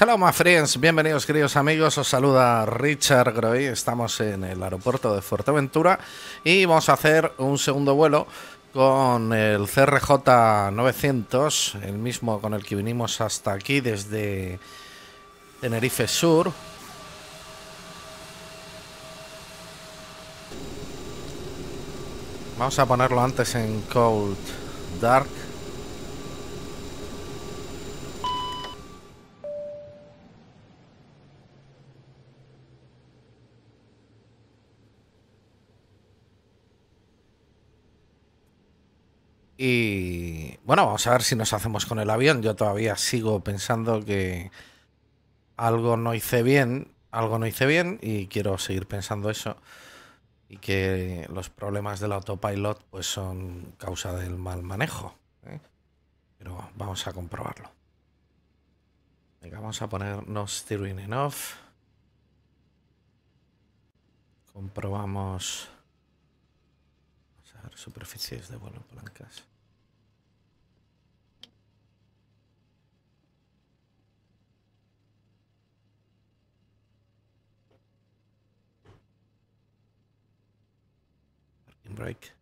Hello my friends, bienvenidos queridos amigos, os saluda Richard Groy, estamos en el aeropuerto de Fuerteventura y vamos a hacer un segundo vuelo con el CRJ 900, el mismo con el que vinimos hasta aquí desde Tenerife Sur. Vamos a ponerlo antes en Cold Dark. Y bueno, vamos a ver si nos hacemos con el avión. Yo todavía sigo pensando que algo no hice bien y quiero seguir pensando eso. Y que los problemas del autopilot pues son causa del mal manejo, ¿eh? Pero vamos a comprobarlo. Venga, vamos a poner no steering en off. Comprobamos. Vamos a ver superficies de vuelo blancas. Parking brake.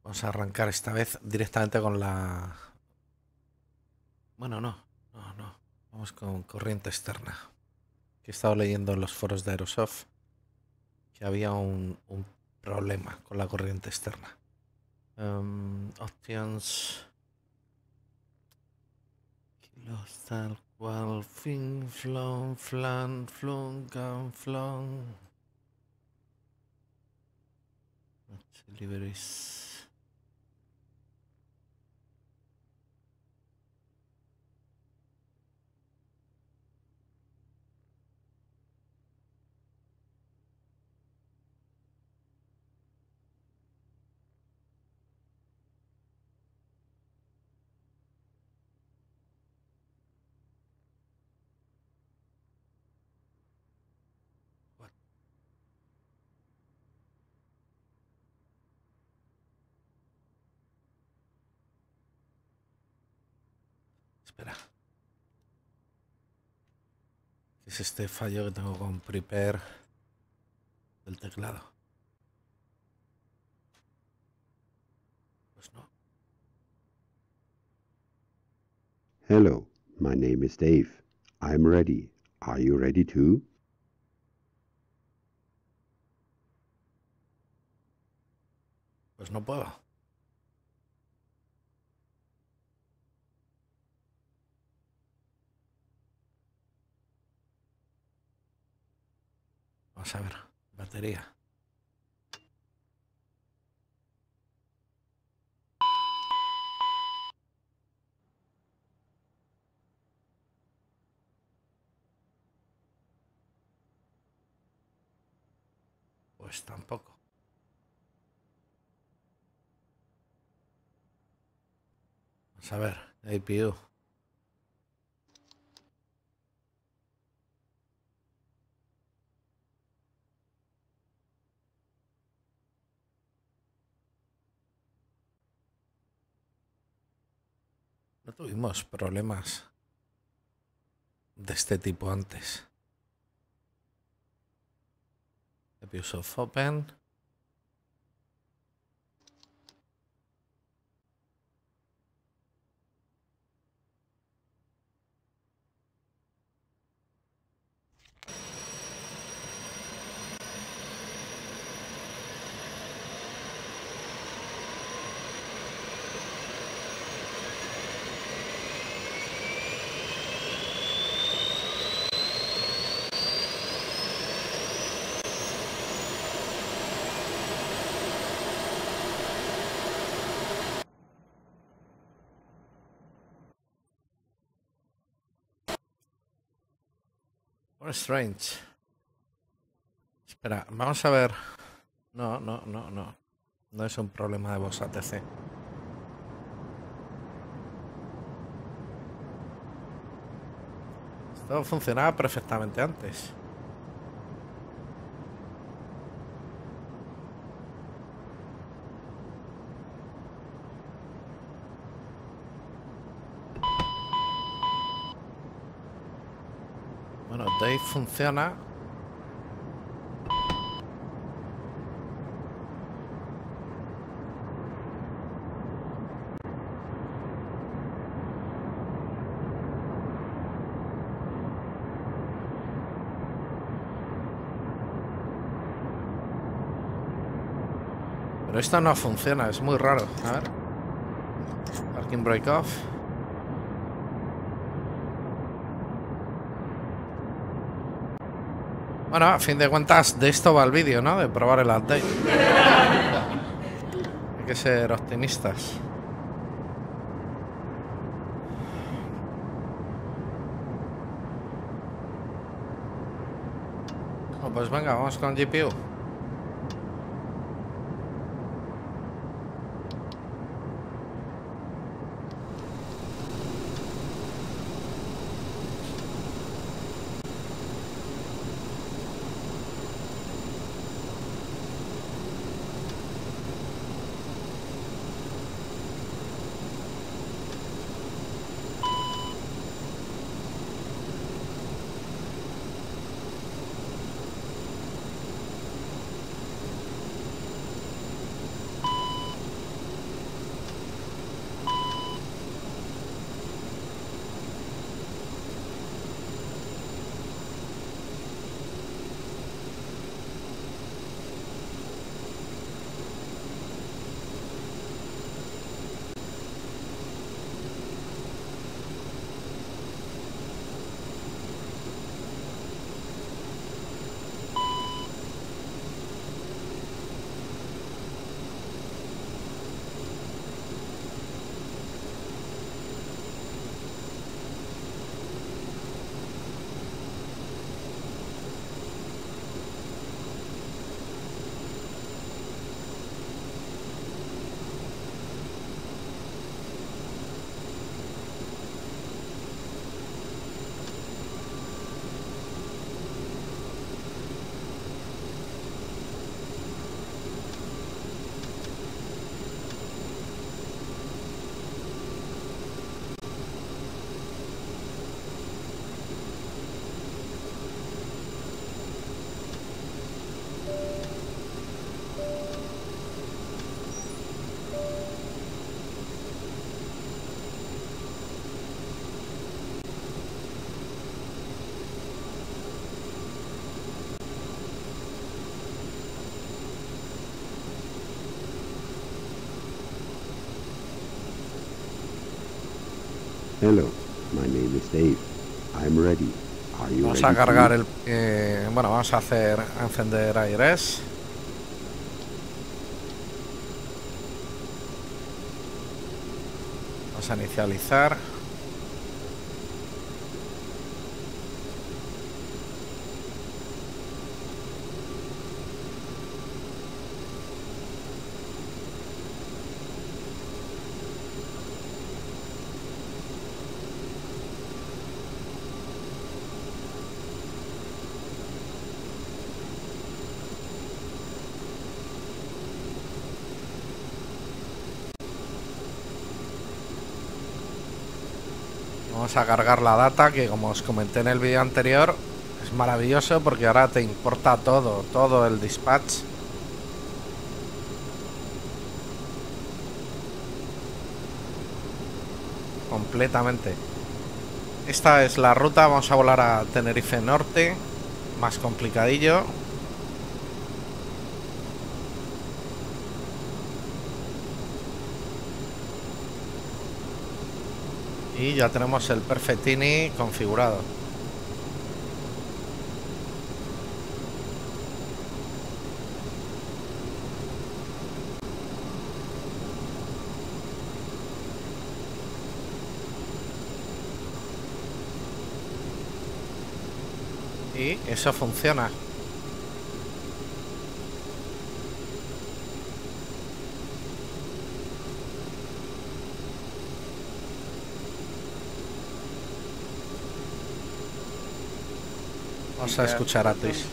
Vamos a arrancar esta vez directamente con la... Bueno, no. Vamos con corriente externa. Que he estado leyendo en los foros de Aerosoft que había un problema con la corriente externa. Options. Kilos tal cual. Fin, flon, flan, flun, can, flon. Deliveries. Espera. ¿Qué es este fallo que tengo con prepare del teclado? Pues no. Hello, my name is Dave. I'm ready. Are you ready too? Pues no puedo. Vamos a ver. Batería. Pues tampoco. Vamos a ver. APU. No tuvimos problemas de este tipo antes. APU soft open. What strange. Espera, vamos a ver. No. No es un problema de voz ATC. Esto funcionaba perfectamente antes. Bueno, Dave funciona. Pero esto no funciona, es muy raro. A ver. Parking break off. Bueno, a fin de cuentas, de esto va el vídeo, ¿no? De probar el update. Hay que ser optimistas. Oh, pues venga, vamos con GPU. Hello, my name is Dave. I'm ready. Are you Vamos ready? a cargar el... bueno, vamos a encender aires. Vamos a inicializar. Vamos a cargar la data que, como os comenté en el vídeo anterior, es maravilloso porque ahora te importa todo el dispatch. Completamente. Esta es la ruta, vamos a volar a Tenerife Norte, más complicadillo. Y ya tenemos el Perfectini configurado. Y eso funciona. Vamos a escuchar a Twitch.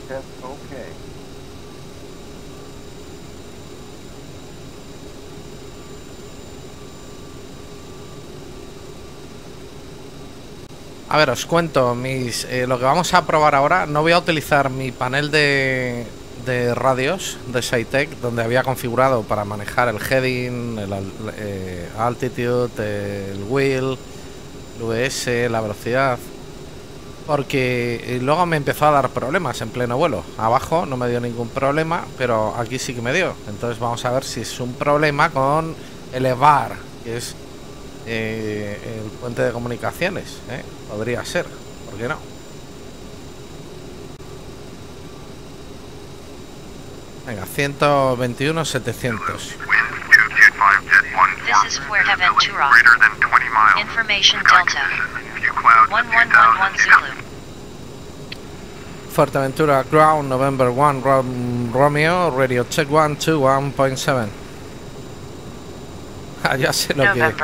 A ver, os cuento lo que vamos a probar ahora. No voy a utilizar mi panel de radios de SciTech, donde había configurado para manejar el heading, el altitude, el wheel, el VS, la velocidad, porque luego me empezó a dar problemas en pleno vuelo. Abajo no me dio ningún problema, pero aquí sí que me dio. Entonces vamos a ver si es un problema con el EVAR, que es el puente de comunicaciones, ¿eh? Podría ser, ¿por qué no? Venga, 121.700. This is Fuerteventura. Information Delta. 1111 Zulu. Fuerteventura ground, November 1 Romeo, radio check 121.7. Ya sé lo que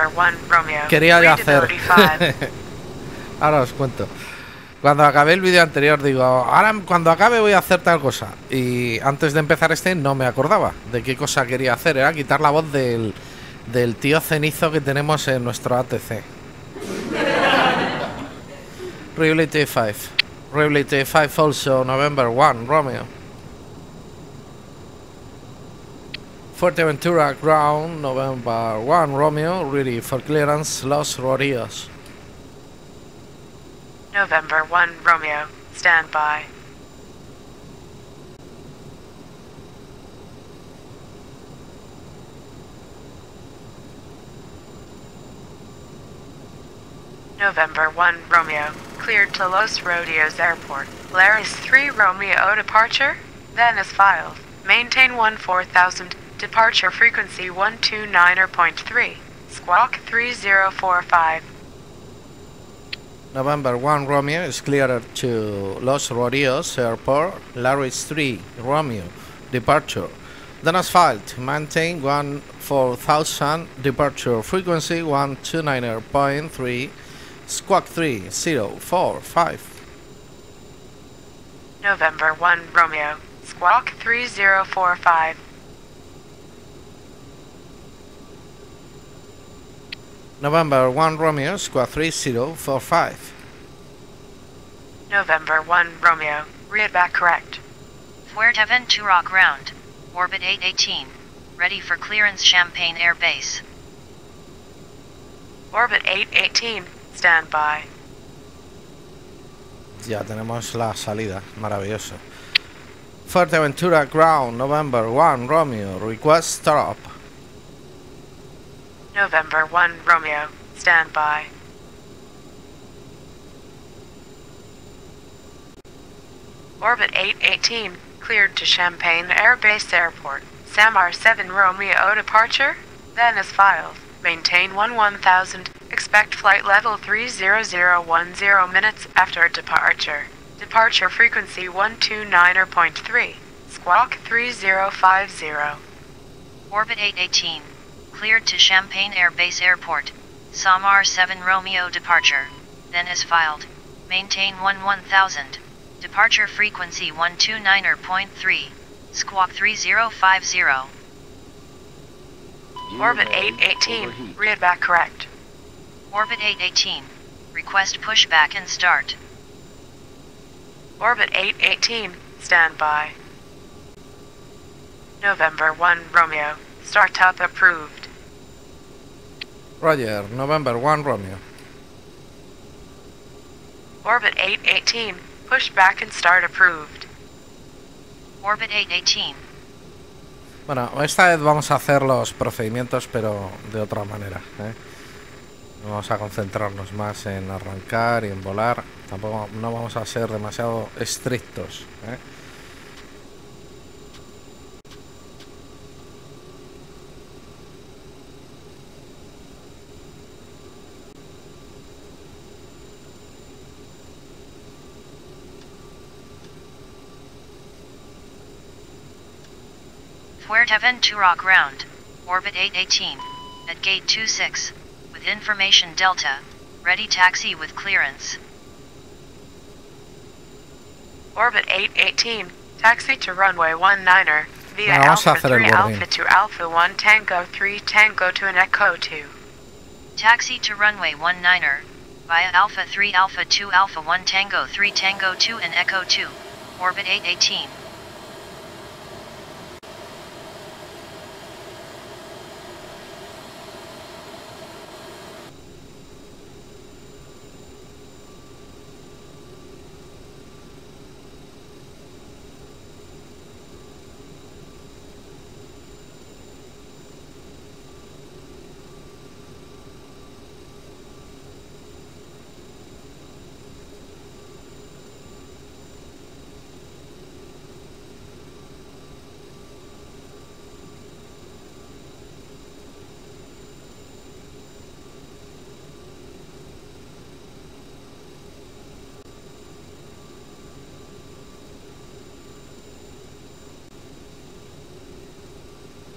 quería yo hacer. Ahora os cuento. Cuando acabé el vídeo anterior digo, ahora cuando acabe voy a hacer tal cosa. Y antes de empezar este no me acordaba de qué cosa quería hacer. Era quitar la voz del tío cenizo que tenemos en nuestro ATC. Reality 5. Reality 5 also, November 1 Romeo. Fuerteventura ground, November 1 Romeo, ready for clearance, Los Rodeos. November 1 Romeo, stand by. November 1 Romeo, cleared to Los Rodeos Airport. Laris 3 Romeo departure, then is filed. Maintain 14,000. Departure frequency 129.3. Squawk 3045. November 1 Romeo is cleared to Los Rodeos Airport. Laris 3 Romeo departure. Then as filed. Maintain 14,000. Departure frequency 129.3. Squawk 3045. November 1 Romeo. Squawk 3045. November 1 Romeo, squawk 3045. November 1 Romeo, read back correct. Fuerteventura ground, orbit 818, ready for clearance Champagne Air Base. Orbit 818, stand by. Ya tenemos la salida, maravilloso. Fuerteventura ground, November 1 Romeo, request stop. November 1 Romeo, stand by. Orbit 818, cleared to Champagne Air Base Airport. Samar 7 Romeo departure, then is filed. Maintain 11,000, expect flight level 30010 minutes after departure. Departure frequency 129.3, squawk 3050. Orbit 818. Cleared to Champagne Air Base Airport. Samar 7 Romeo departure. Then is filed. Maintain 11,000. Departure frequency 129.3. Squawk 3050. Orbit 818. Read back correct. Orbit 818. Request pushback and start. Orbit 818. Stand by. November 1 Romeo. Startup approved. Roger, November 1 Romeo. Orbit 818, push back and start approved. Orbit 818. Bueno, esta vez vamos a hacer los procedimientos, pero de otra manera, ¿eh? Vamos a concentrarnos más en arrancar y en volar. Tampoco no vamos a ser demasiado estrictos, ¿eh? Fuerteventura ground, orbit 818, at gate 26, with information Delta, ready taxi with clearance. Orbit 818, taxi to runway 19er, via Vamos a Alpha hacer 3 el boarding. Alpha to Alpha 1 Tango 3 Tango to an Echo 2. Taxi to runway 19er, via Alpha 3 Alpha 2 Alpha 1 Tango 3 Tango 2 and Echo 2, orbit 818.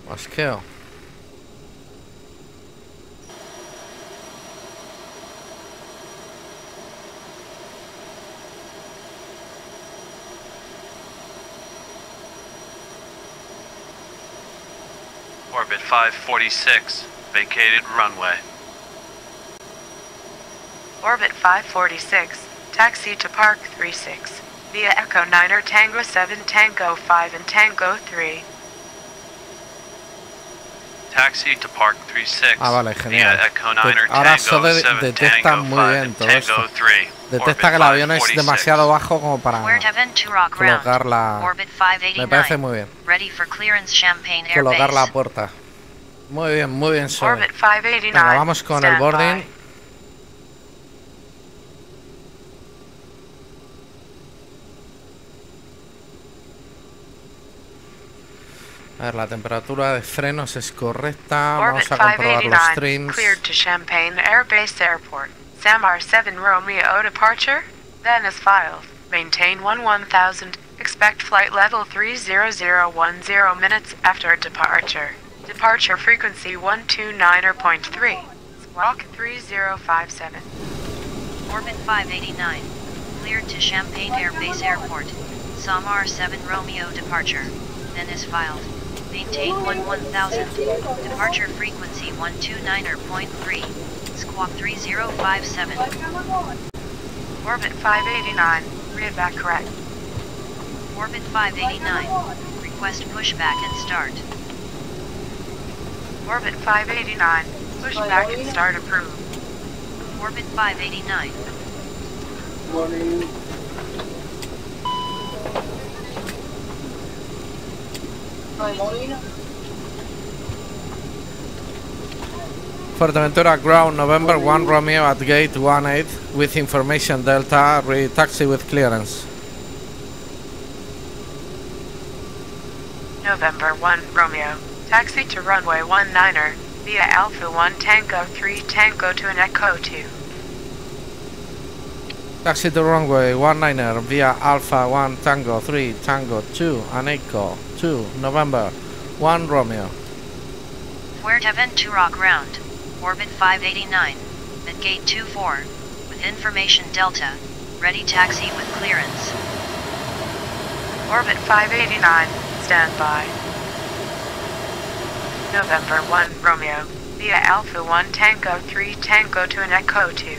Mosqueo. Orbit 546, vacated runway. Orbit 546, taxi to Park 36, via Echo 9er Tango 7 Tango 5 and Tango 3. Taxi to Park 36, Vale, genial. via Echo 9er Ahora Tango eso 7 detecta Tango muy 5 bien and todo Tango esto. 3. Detecta que el avión es demasiado bajo como para colocar la... Orbit 589. Me parece muy bien. Ready for clearance Champagne Air Colocar la Base. puerta. Muy bien, Zoe. Orbit 589. Venga, vamos con el stand boarding. by. A ver, la temperatura de frenos es correcta. Orbit Vamos a comprobar los 589, trims. cleared to Champagne Air Base Airport. Samar 7 Romeo departure, then as filed. Maintain 1000. Expect flight level 30010 minutes after departure. Departure frequency 129.3. Squawk 3057. Orbit 589. Cleared to Champagne Air Base Airport. Samar 7 Romeo departure. Then is filed. Maintain 1000. Departure frequency 129.3. Squawk 3057. Orbit 589, readback correct. Orbit 589. Request pushback and start. Orbit 589, pushback and start approved. Orbit 589. Fuerteventura ground November 1 Romeo at gate 18 with information Delta. Taxi with clearance. November 1 Romeo, taxi to runway 19er, via Alpha 1 Tango 3 Tango to an Echo 2. Taxi to runway 19er via Alpha 1 Tango 3 Tango 2 and Echo 2 November 1 Romeo. Fuerteventura ground. Orbit 589. At gate 24. With information Delta. Ready taxi with clearance. Orbit 589, stand by. November 1 Romeo, via Alpha 1 Tango 3 Tango to an Echo 2.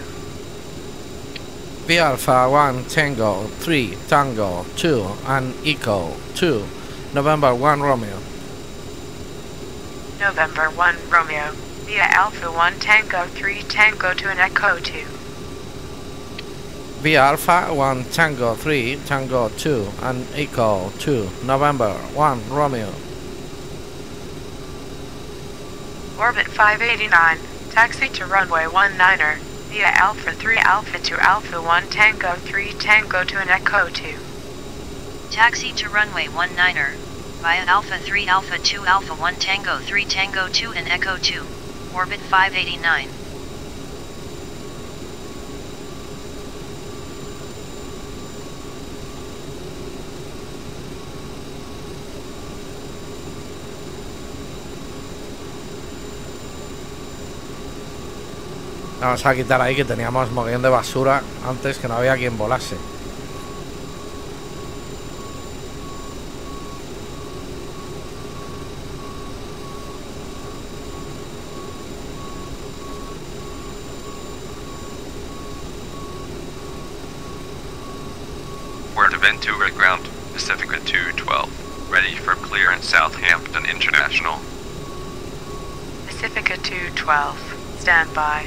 Via Alpha 1 Tango 3 Tango 2 and Echo 2 November 1 Romeo. November 1 Romeo, via Alpha 1 Tango 3 Tango to an Echo 2. Via Alpha 1 Tango 3 Tango 2 and Echo 2 November 1 Romeo. Orbit 589, taxi to runway 19er, via Alpha 3 Alpha 2 Alpha 1 Tango 3 Tango to an Echo 2. Taxi to runway 19er. Via Alpha 3 Alpha 2 Alpha 1 Tango 3 Tango 2 and Echo 2. Orbit 589. Vamos a quitar ahí que teníamos mogollón de basura antes que no había quien volase. Ventura ground, Pacifica 212. Ready for clearance Southampton International. Pacifica 212. Stand by.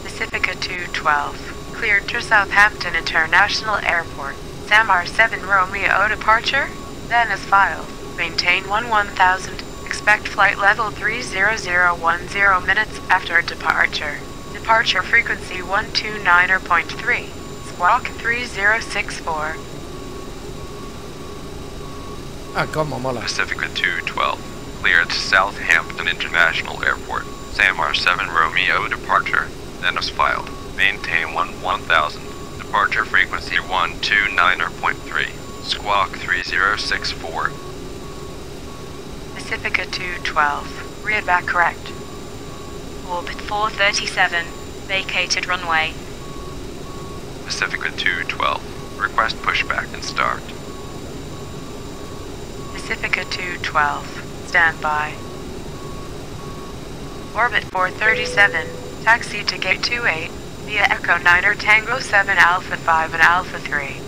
Pacifica 212. Cleared to Southampton International Airport. Samar 7 Romeo departure. Then as filed. Maintain 1000. Expect flight level 30010 minutes after departure. Departure frequency 129.3. Squawk 3064. Ah, como mola. Pacifica 212. Cleared to Southampton International Airport. Samar 7 Romeo departure. Then as filed. Maintain 1000. Departure frequency 129.3. Squawk 3064. Pacifica 212. Read back correct. Orbit 437. Vacated runway. Pacifica 212. Request pushback and start. Pacifica 212. Stand by. Orbit 437. Taxi to gate 28 via Echo 9er Tango 7 Alpha 5 and Alpha 3.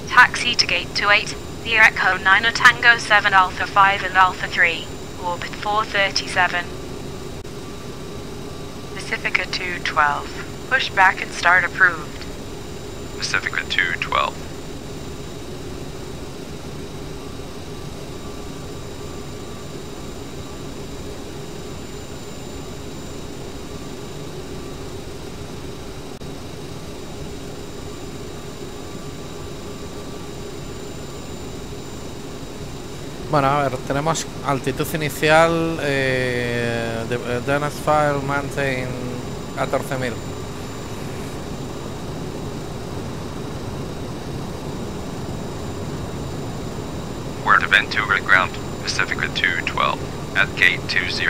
Taxi to gate 28 via Echo 9 Tango 7 Alpha 5 and Alpha 3. Orbit 437. Pacifica 212. Push back and start approved. Pacifica 212. Bueno, a ver, tenemos altitud inicial de Dennis File Maintain 14.000. We're to Ventura ground, Pacifica 212, at gate 20,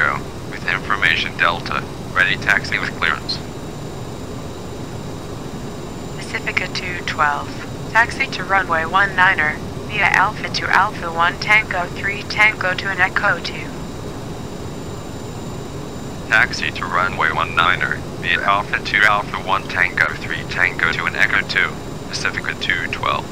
with information Delta, ready taxi with clearance. Pacifica 212. Taxi to runway 19er. Via Alpha to Alpha 1 Tango 3 Tango to an Echo 2. Taxi to runway 19er, via Alpha to Alpha 1 Tango 3 Tango to an Echo 2, Pacifica 212.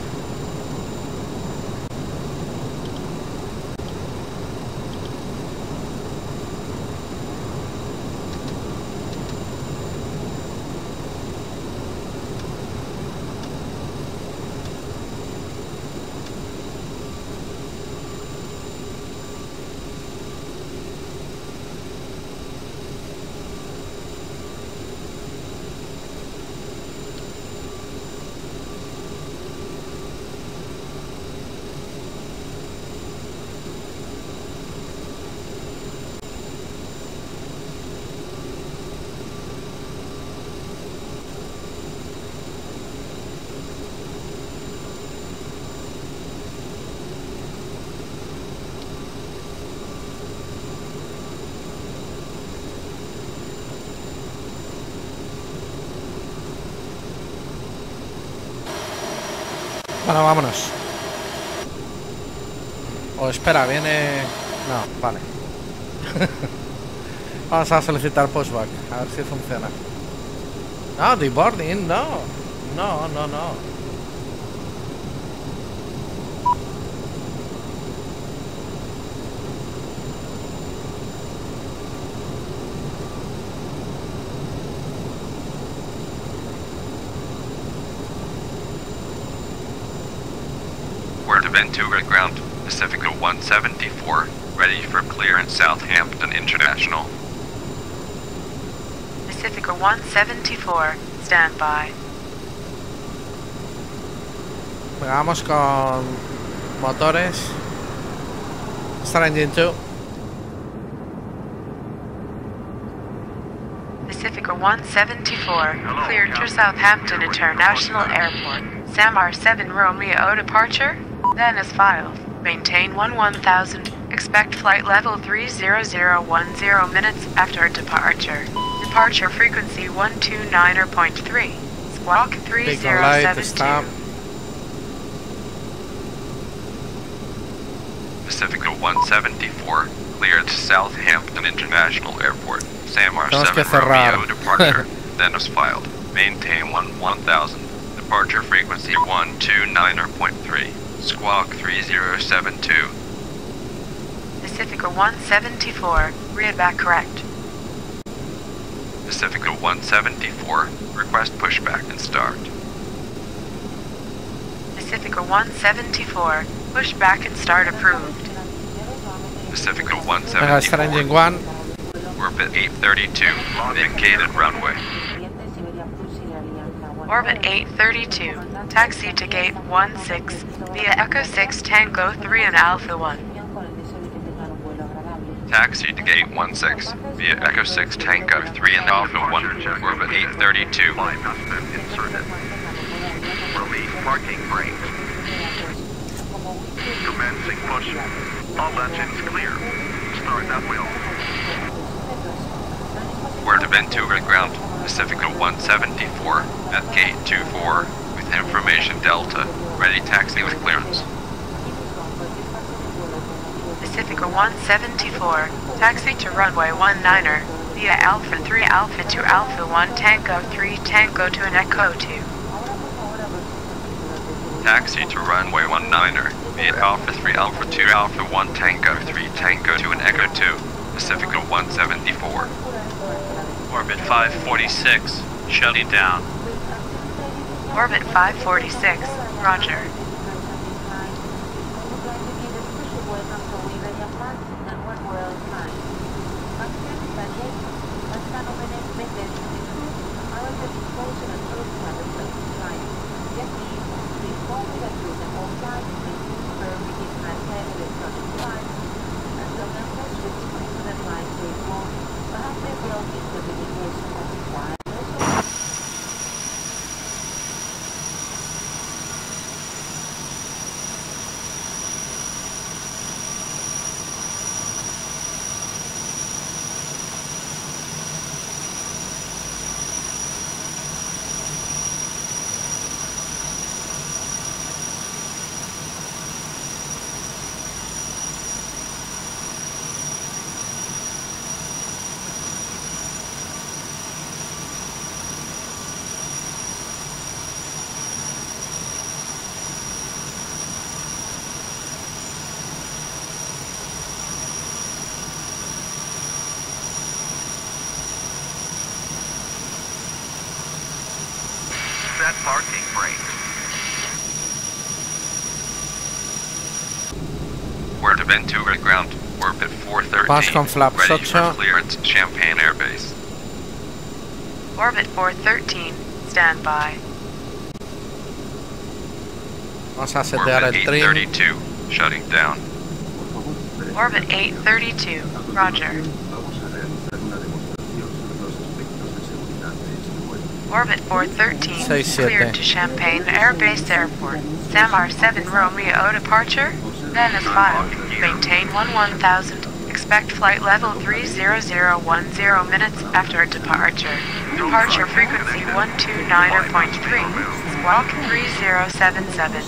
Bueno, vámonos. O espera, viene... No, vale. Vamos a solicitar pushback, a ver si funciona. No, deboarding, no. No, no, no. Ventura ground, Pacifica 174, ready for clearance Southampton International. Pacifica 174, stand by. Vamos con motores. Start engine 2. Pacifica 174, cleared to Southampton International Airport. Samar 7 Romeo departure. Then as filed. Maintain 1000. Expect flight level 30010 minutes after departure. Departure frequency 129.3. Squawk 3072. Pacifica 174, cleared to Southampton International Airport. SAMR Tenemos que 7 cerrar. Romeo departure, then is filed. Maintain 1000. Departure frequency 129.3. Squawk 3072. Pacifica 174, read back correct. Pacifica 174, request pushback and start. Pacifica 174, pushback and start approved. Pacifica Venga, Star Engine 174, 1. orbit 832, vacated runway. Orbit 832, taxi to gate 16 via Echo 6 Tango 3 and Alpha 1. Taxi to gate 16 via Echo 6 Tango 3 and Alpha 1, orbit 832. Release parking brakes. Commencing push. All engines clear. Start that wheel. We're to Ventura ground, Pacifica 174, at gate 24, with information Delta, ready taxi with clearance. Pacifica 174, taxi to runway 19er via Alpha 3 Alpha 2 Alpha 1 Tango 3 Tango to an Echo 2. Taxi to runway 19er via Alpha 3 Alpha 2 Alpha 1 Tango 3 Tango to an Echo 2, Pacifica 174. Orbit 546, shutting down. Orbit 546, roger. Set parking brakes. We're to Ventura ground, orbit 413, Vas con flaps ready 8. for clearance, Champagne Air Base. Orbit 413, stand by. Vamos a setear Orbit el trim. 832, shutting down. Orbit 832, roger. Orbit 413, 6-7. cleared to Champagne Air Base Airport. SAMR 7 Romeo departure, then is filed. Maintain 1000. Expect flight level 30010 minutes after departure. Departure frequency 129.3. Squawk 3077.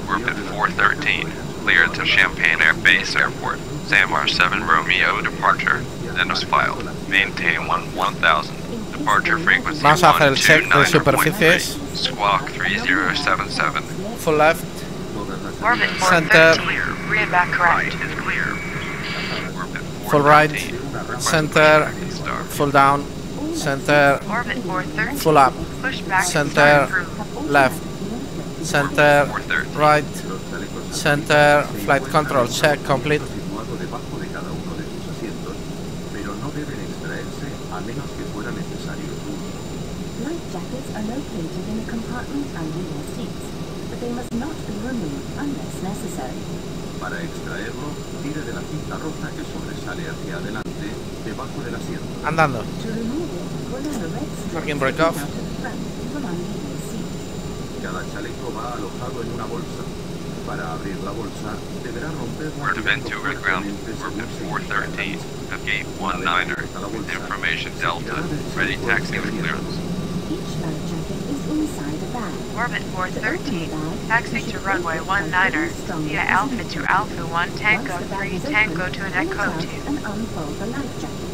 Orbit 413, cleared to Champagne Air Base Airport. SAMR 7 Romeo departure, then is filed. Maintain 1000. Departure frequency Vamos a hacer el check de 129.3. superficies. Squawk 3077. Full left. Orbit Center. 413, read back correct. Is clear. Orbit Full right. 413, request Center. pushback and start. Full down. Center. Orbit 413, Full up. pushback and Center. start approved. Left. Center. 413. Right. Center. Flight control check complete. Situado debajo de cada uno de sus asientos, pero no deben extraerse a menos que fuera necesario el uso. Life jackets are located in the compartment under your seats, but they must not be removed unless necessary. Para extraerlo, tire de la cinta roja que sobresale hacia adelante debajo del asiento. Andando. To remove it, pull on the red strip Fucking break off. out of the front from under your seat. Cada chaleco va alojado en una bolsa. Para abrir la bolsa, deberá romperla. We're to Ventura ground, orbit 413, at gate 19er, with information Delta, ready taxi with clearance. Each life jacket is inside a bag. Orbit 413, taxi to runway 19er, via Alpha to Alpha 1 Tango 3 Tango to an Echo 2. And unfold the life jacket.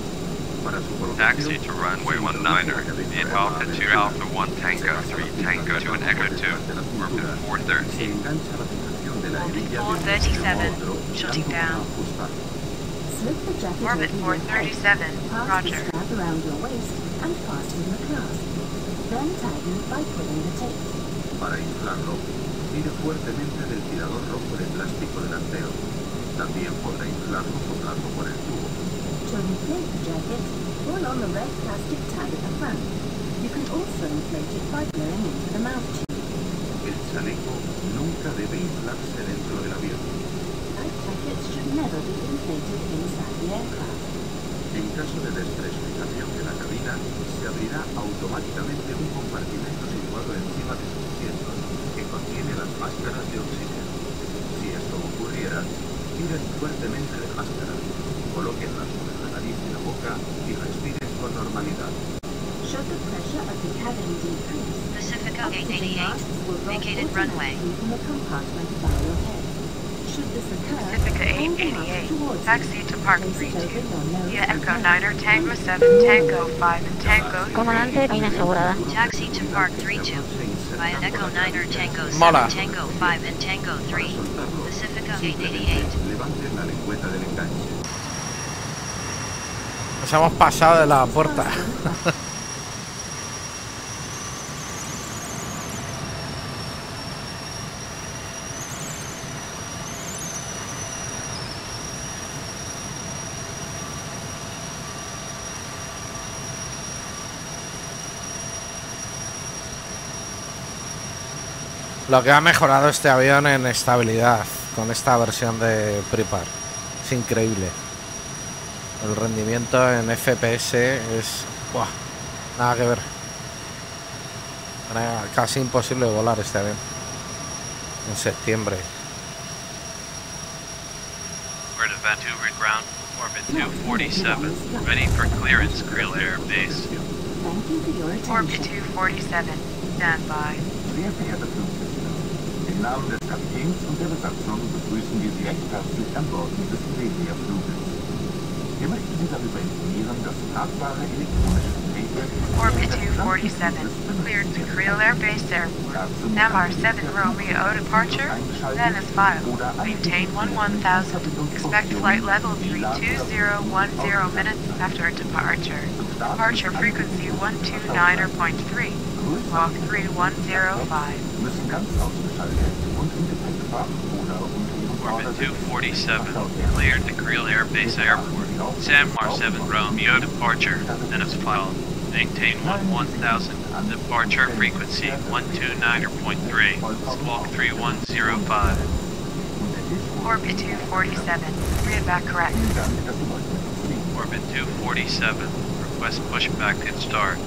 Taxi to runway 19er, via Alpha to Alpha 1 Tango 3 Tango to an Echo 2, orbit 413. Orbit 437, shutting down. Slip the jacket Orbit over your head, 437, pass Roger. the strap around your waist, and fasten the clasp. Then tighten by pulling the tape. Para inflarlo, tire fuertemente del tirador rojo de plástico delantero. También podrá inflarlo soplando por el tubo. To inflate the jacket, pull on the red plastic tag at the front. You can also inflate it by blowing into the mouth tube. El chaleco nunca debe inflarse dentro del avión. Life jackets should never be inflated inside the aircraft. En caso de despresurización de la cabina, se abrirá automáticamente un compartimento situado encima de sus asientos, que contiene las máscaras de oxígeno. Si esto ocurriera, tiren fuertemente de máscaras, colóquenlas sobre la nariz y la boca y respiren con normalidad. Should the pressure of the cabin decrease, Pacifica oxygen 888, masks will drop vacated runway. automatically from the compartment above your head. Should this occur, Pacifica hold the mask 888, towards taxi you. to Park Place it 32, over your nose via and Echo mouth. 9er Tango 7 Tango 5 and Tango 3. Comandante, cabina asegurada. Taxi to Park 32, via Echo 9er Tango 7 Mola. Tango 5 and Tango 3, Pacifica 888. Levanten la lengüeta del enganche. Nos hemos pasado de la puerta. Lo que ha mejorado este avión en estabilidad con esta versión de Prepar es increíble. El rendimiento en FPS es... ¡buah! Nada que ver. Era casi imposible volar este avión en septiembre. We're at event 2 reground, orbit 247, ready for clearance, Grill Air Base. Thank you for your Orbit attention. 247, stand by. Sehr verehrte Fluggäste, im Namen des Kapitäns und der Besatzung begrüßen wir Sie recht herzlich an Bord dieses Fluges. Wir möchten Sie darüber informieren, dass tragbare elektronische Geräte Orbit 247, cleared to Creel Air Base Airport. MR7 Romeo departure, then as filed. Maintain 1000. Expect flight level 32010 minutes after departure. Departure frequency 129.3. Walk 3105. müssen ganz ausgeschaltet und im Gepäckfach oder unter Ihrem Orbit Vordersitz 247, cleared to Creel Air Base Airport. Samar 7 Romeo departure, then as filed. Maintain 1000. Departure frequency 129.3. Squawk 3105. Orbit 247, read back correct. Orbit 247, request pushback and start.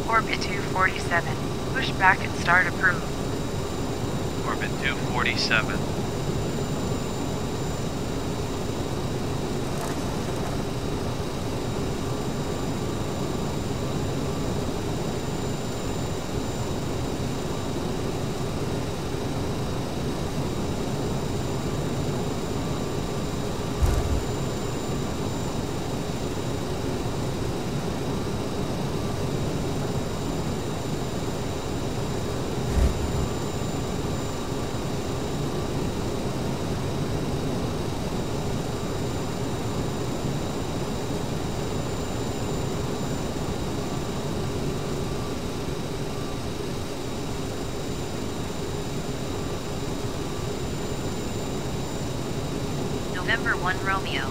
Orbit 247, pushback and start approved. Orbit 247. November 1 Romeo.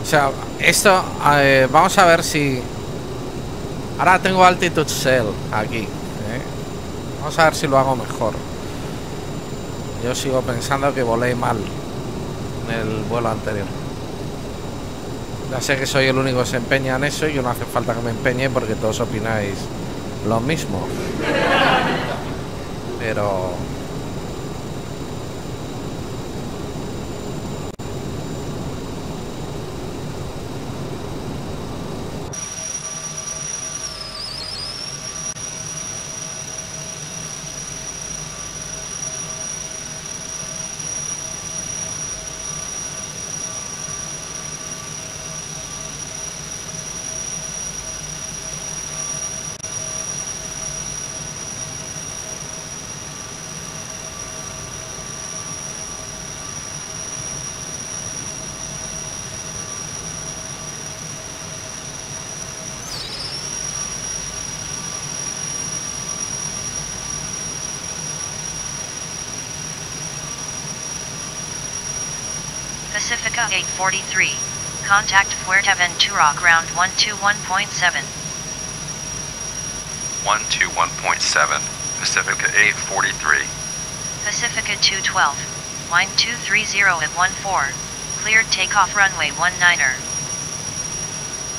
O sea, esto, vamos a ver si Ahora tengo Altitude Cell aquí, ¿eh? Vamos a ver si lo hago mejor. Yo sigo pensando que volé mal en el vuelo anterior. Ya sé que soy el único que se empeña en eso y que no hace falta que me empeñe porque todos opináis lo mismo. Pero... Pacifica 843. Contact Fuerteventura ground 121.7. 121.7, Pacifica 843. Pacifica 212. Wind 230 at 14. Cleared takeoff runway 19er.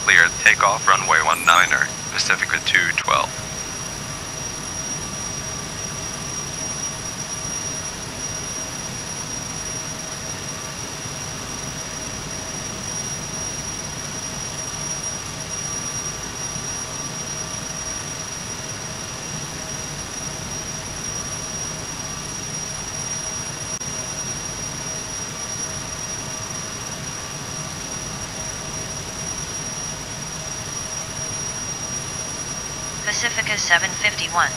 Cleared takeoff runway 19er, Pacifica 212. Pacifica 751.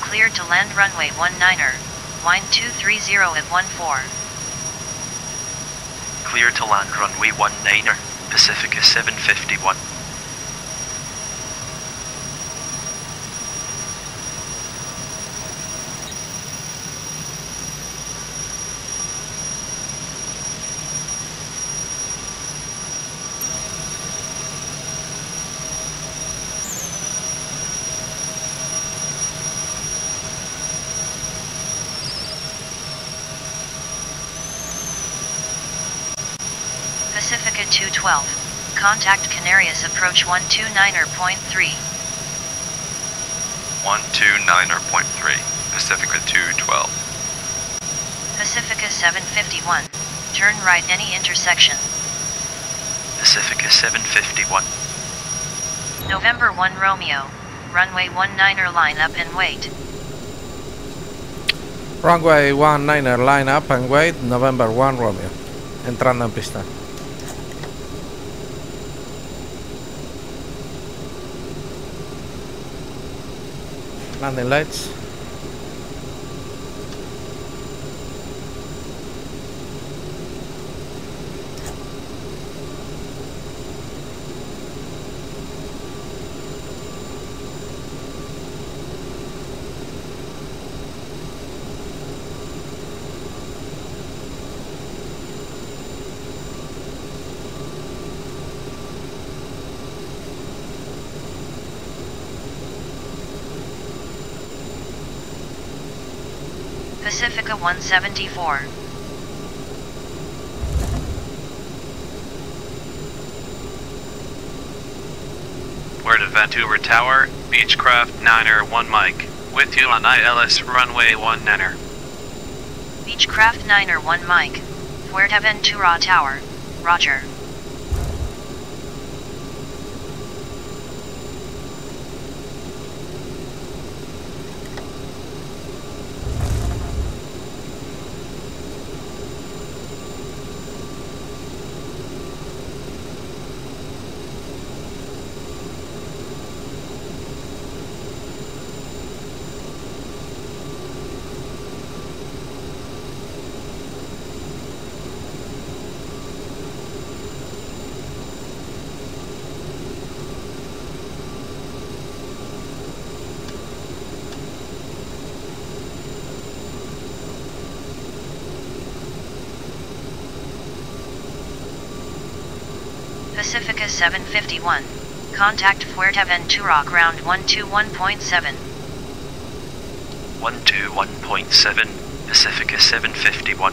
Cleared to land runway 19er. Wind 230 at 14. Cleared to land runway 19er, Pacifica 751. Pacifica 212. Contact Canarias approach 129er.3. 129er.3, Pacifica 212. Pacifica 751. Turn right any intersection. Pacifica 751. November 1 Romeo. Runway 19er line up and wait. Runway 19er line up and wait, November 1 Romeo. Entrando en pista. Landing lights. Pacifica 174. Fuerteventura Tower, Beechcraft 9er 1 Mike. With you on ILS runway 19er. Beechcraft 9er 1 Mike. Fuerteventura Tower. Roger. Pacifica 751. Contact Fuerteventura ground 121.7. 121.7, Pacifica 751.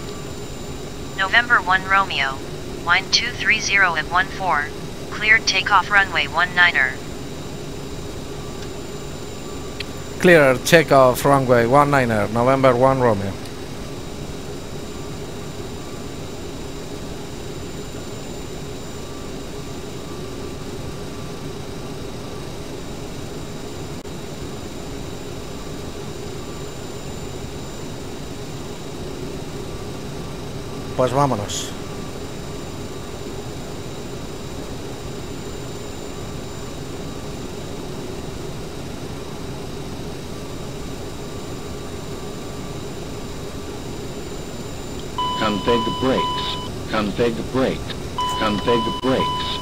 November 1 Romeo, wind 230 at 14, cleared takeoff runway 19er. Clear takeoff runway 19er, November 1 Romeo. Pues vámonos. Config brakes. Config brakes. Config brakes.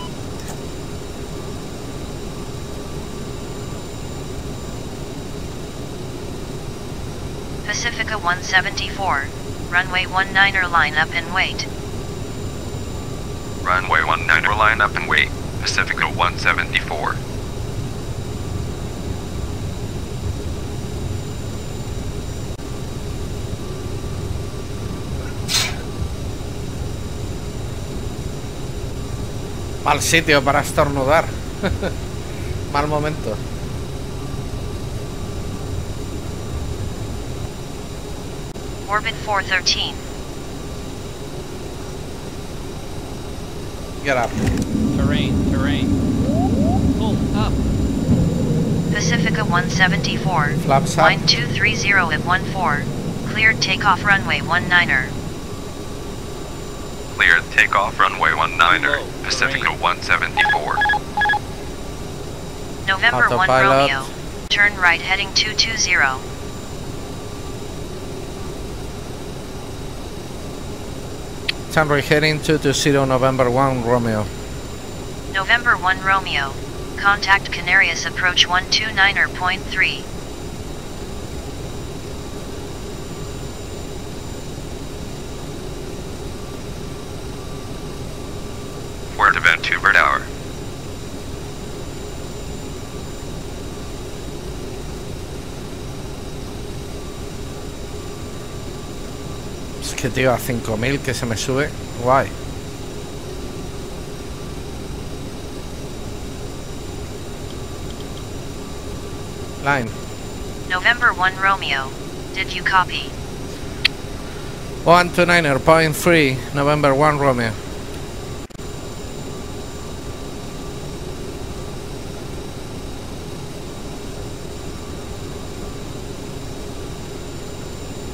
Pacifica 174, runway 19er line up and wait. Runway 19er line up and wait. Pacifica 174. Mal sitio para estornudar. Mal momento. Orbit 413. Get up. Terrain. Pull up. Pacifica 174, Flaps up. wind 230 at 14, cleared takeoff runway 19er. Cleared takeoff runway 19er. Pacifica 174. November 1 Autopilot. Romeo, turn right heading 220. Sunray heading 220 November 1 Romeo. November 1 Romeo, contact Canarias approach 129.3. Fuerteventura Tower. Es que tío, a 5000 que se me sube. Guay. Line. November 1 Romeo, did you copy? 129.3 November 1 Romeo.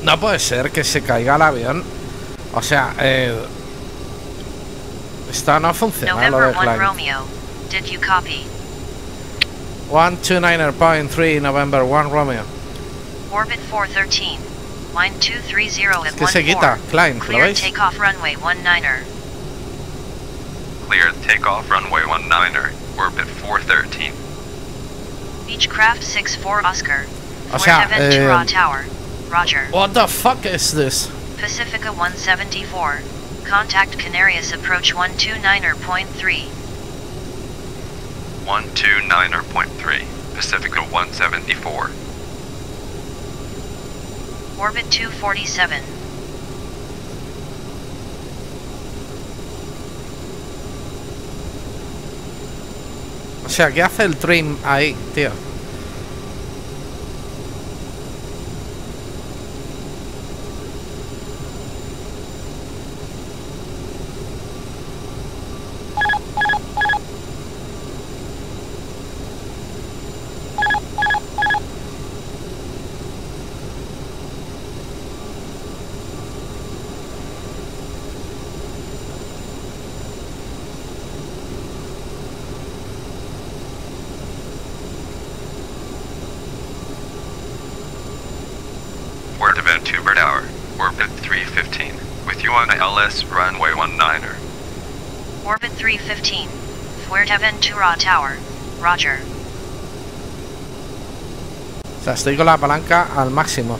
No puede ser que se caiga el avión. O sea, esto no funciona lo November de 1 Line. Romeo, did you copy? 129.3 November 1 Romeo. Orbit 413, wind 230 at Que se quita, 14, Klein, ¿lo cleared veis? takeoff runway 19er. Cleared takeoff runway 19er. Orbit 413. Beechcraft 64 Oscar, O sea, Fuerteventura Tower, Roger. What the fuck is this? Pacifica 174, contact Canarias approach 129.3. 129.3. Pacifica 174. Orbit 247. O sea, ¿qué hace el trim ahí, tío? Fuerteventura Tower. Orbit 315. With you on LS runway 19er. Orbit 315, Fuerteventura Tower, Roger. O sea, estoy con la palanca al máximo.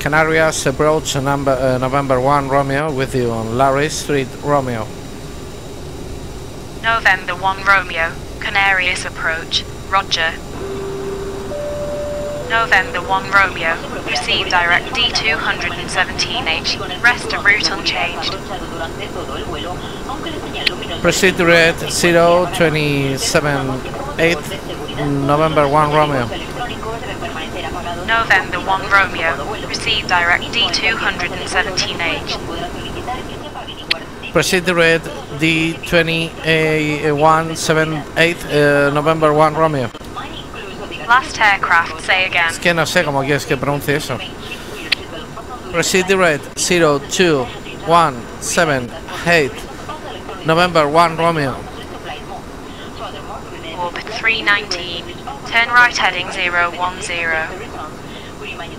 Canarias approach November 1 Romeo with you on Larry Street Romeo. November 1 Romeo, Canarias approach, Roger. November 1 Romeo, receive direct D217H, rest of route unchanged. Proceed to red 027-8 November 1 Romeo. November 1 Romeo, receive direct D217H. Proceed to red D178 November 1 Romeo. Last aircraft, say again. Es que no sé cómo quieres que pronuncie eso. Proceed to red 02178 November 1 Romeo. Orbit 319, turn right heading 010.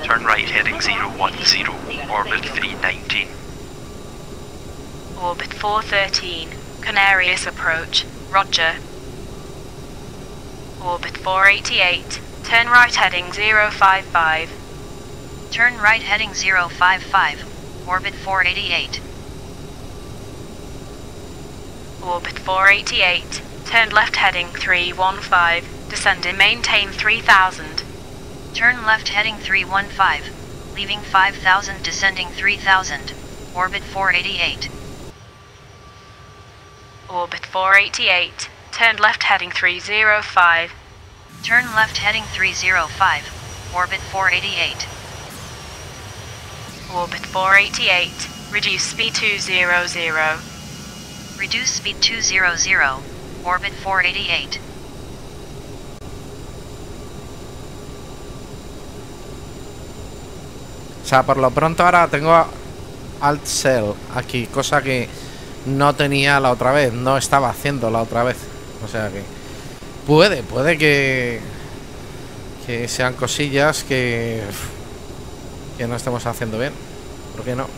Turn right heading 010, orbit 319. Orbit 413, Canarias approach, Roger. Orbit 488, turn right heading 055. Turn right heading 055, orbit 488. Orbit 488, turn left heading 315, descend and maintain 3000. Turn left heading 315, leaving 5000, descending 3000, orbit 488. Orbit 488, turn left heading 305. Turn left heading 305, orbit 488. Orbit 488, reduce speed 200. Reduce speed 200, orbit 488. O sea, por lo pronto ahora tengo Alt Cell aquí, cosa que no tenía la otra vez, no estaba haciendo la otra vez. O sea que puede que sean cosillas que no estemos haciendo bien. ¿Por qué no?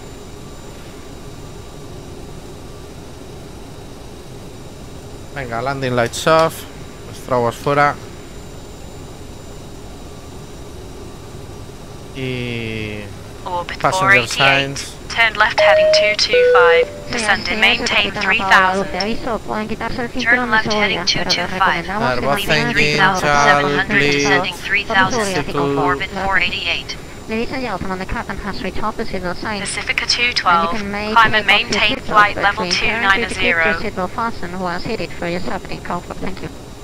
Venga, landing lights off, los tragos fuera. Y Orbit passenger 488, signs. turn left heading 225, descend and maintain 3000. Turn left heading 225, Airbus leaving engine, 3700, please. descending 3000, orbit 488. Pacifica 212, climb and maintain flight level 290.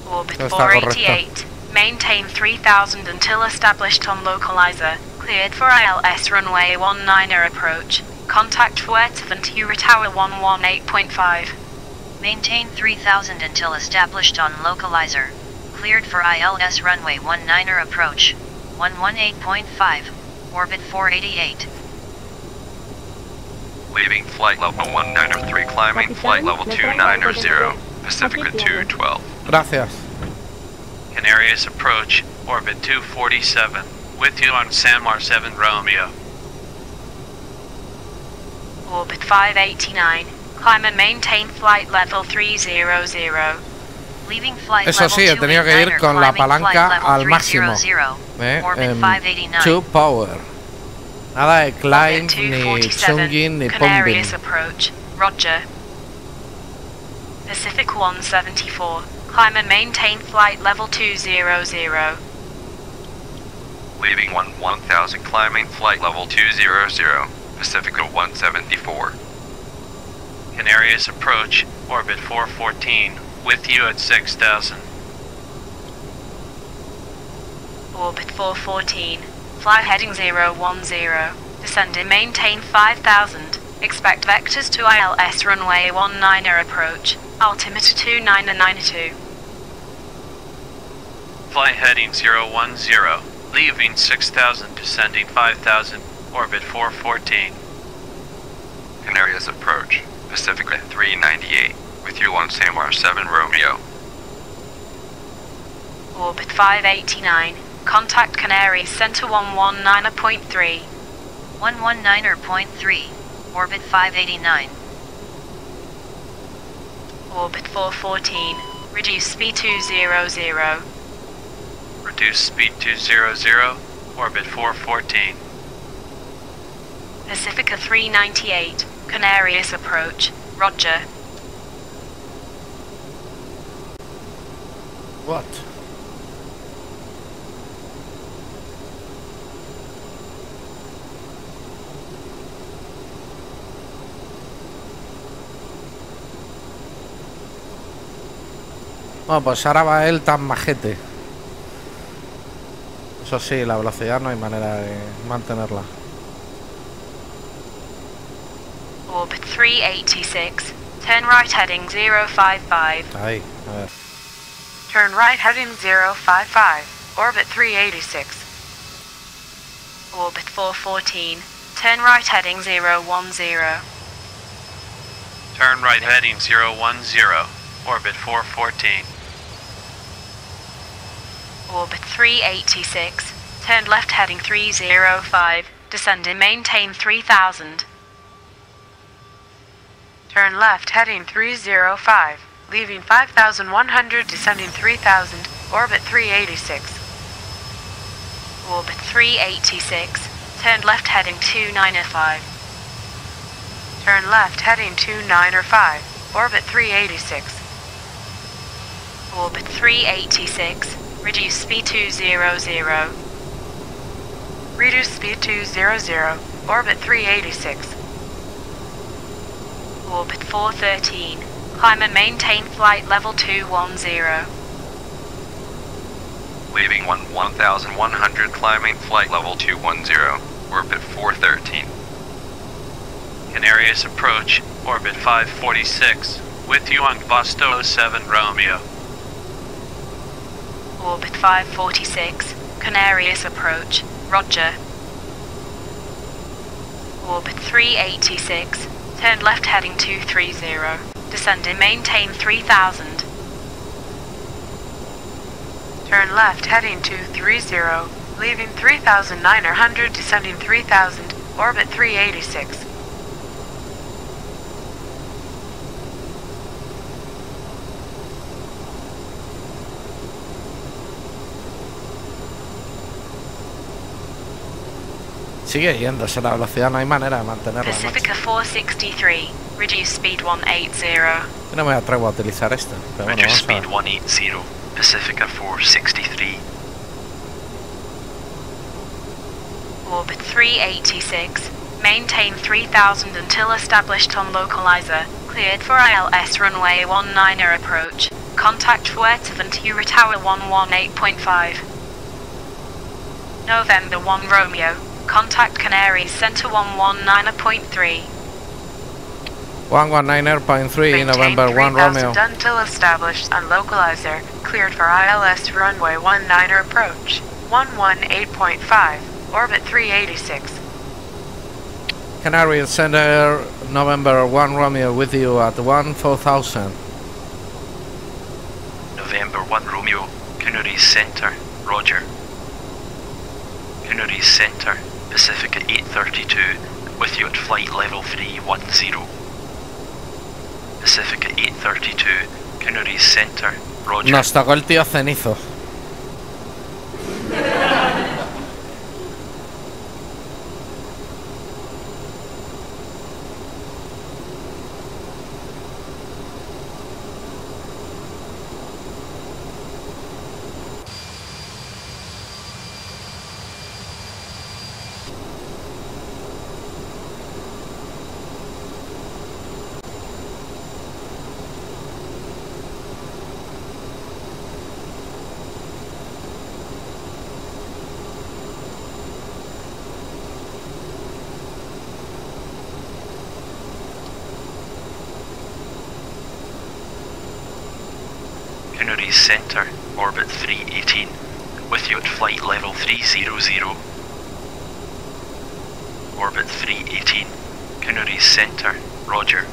Orbit 488, maintain 3000 until established on localizer. Cleared for ILS runway 19er approach. Contact Fuerteventura Tower 118.5. Maintain 3000 until established on localizer. Cleared for ILS runway 19er approach. 118.5. Orbit 488. Leaving flight level 193, climbing flight level 290, Pacifica 212. Gracias. Canarias approach, orbit 247. With you on Sanmar 7 Romeo. Orbit 589, climb and maintain flight level 300. Leaving flight Eso sí, he tenido que ir con la palanca al máximo. Orbit 589. To power. Nada de climb, ni 247, chunging, ni pumping. Canarias approach, Roger. Pacific 174, climb and maintain flight level 200. Leaving 1000, climbing flight level 200, Pacifica 174. Canarias approach, orbit 414. With you at 6000. Orbit 414, fly heading 010, descend and maintain 5000. Expect vectors to ILS runway 19er approach, altimeter 2992. Fly heading 010. Leaving 6000, descending 5000, orbit 414. Canarias approach, Pacifica 398. With you on Sanmar 7 Romeo. Orbit 589, contact Canary Center 119.3. 119.3. Orbit 589. Orbit 414, reduce speed 200. Reduce speed 200, orbit 414. Pacifica 398, Canarias approach, Roger. What? Bueno, pues ahora va él tan majete. Eso sí, la velocidad no hay manera de mantenerla. Orbit 386, turn right heading 055. Ahí, a ver. Turn right heading 055, orbit 386. Orbit 414, turn right heading 010. Turn right heading 010, orbit 414. Orbit 386, turn left heading 305, descend and maintain 3000. Turn left heading 305, leaving 5100, descending 3000, orbit 386. Orbit 386, turn left heading 295. Turn left heading 295, orbit 386. Orbit 386, reduce speed to 00. Reduce speed to 00, orbit 386. Orbit 413, climb and maintain flight level 210. Leaving 1100, climbing flight level 210, orbit 413. Canarias approach, orbit 546, with you on Vosto 7 Romeo. Orbit 546, Canarias approach, Roger. Orbit 386, turn left heading 230, descend and maintain 3000. Turn left heading 230, leaving 3900, descending 3000, orbit 386. Sigue yéndose la velocidad, no hay manera de mantenerla. Pacifica 463, reduce speed 180. Yo no me atrevo a utilizar esto, pero bueno, Reduce vamos a speed ver. 180, Pacifica 463. Orbit 386, maintain 3000 until established on localizer, cleared for ILS runway 19er approach, contact Fuerteventura Tower 118.5. November 1 Romeo, contact Canaries Center 119.3. 119.3, November 1 Romeo. Until established on localizer, cleared for ILS runway 19er approach, 118.5, orbit 386. Canary Center, November 1 Romeo with you at 14000. November 1 Romeo, Canaries Center, Roger. Canaries Center, Pacifica 832, with you at flight level 310. Pacifica 832, Canaries Center, Roger. Nos tocó el tío cenizo. Canaries Center, orbit 318, with you at flight level 300. Orbit 318, Canaries Center, Roger.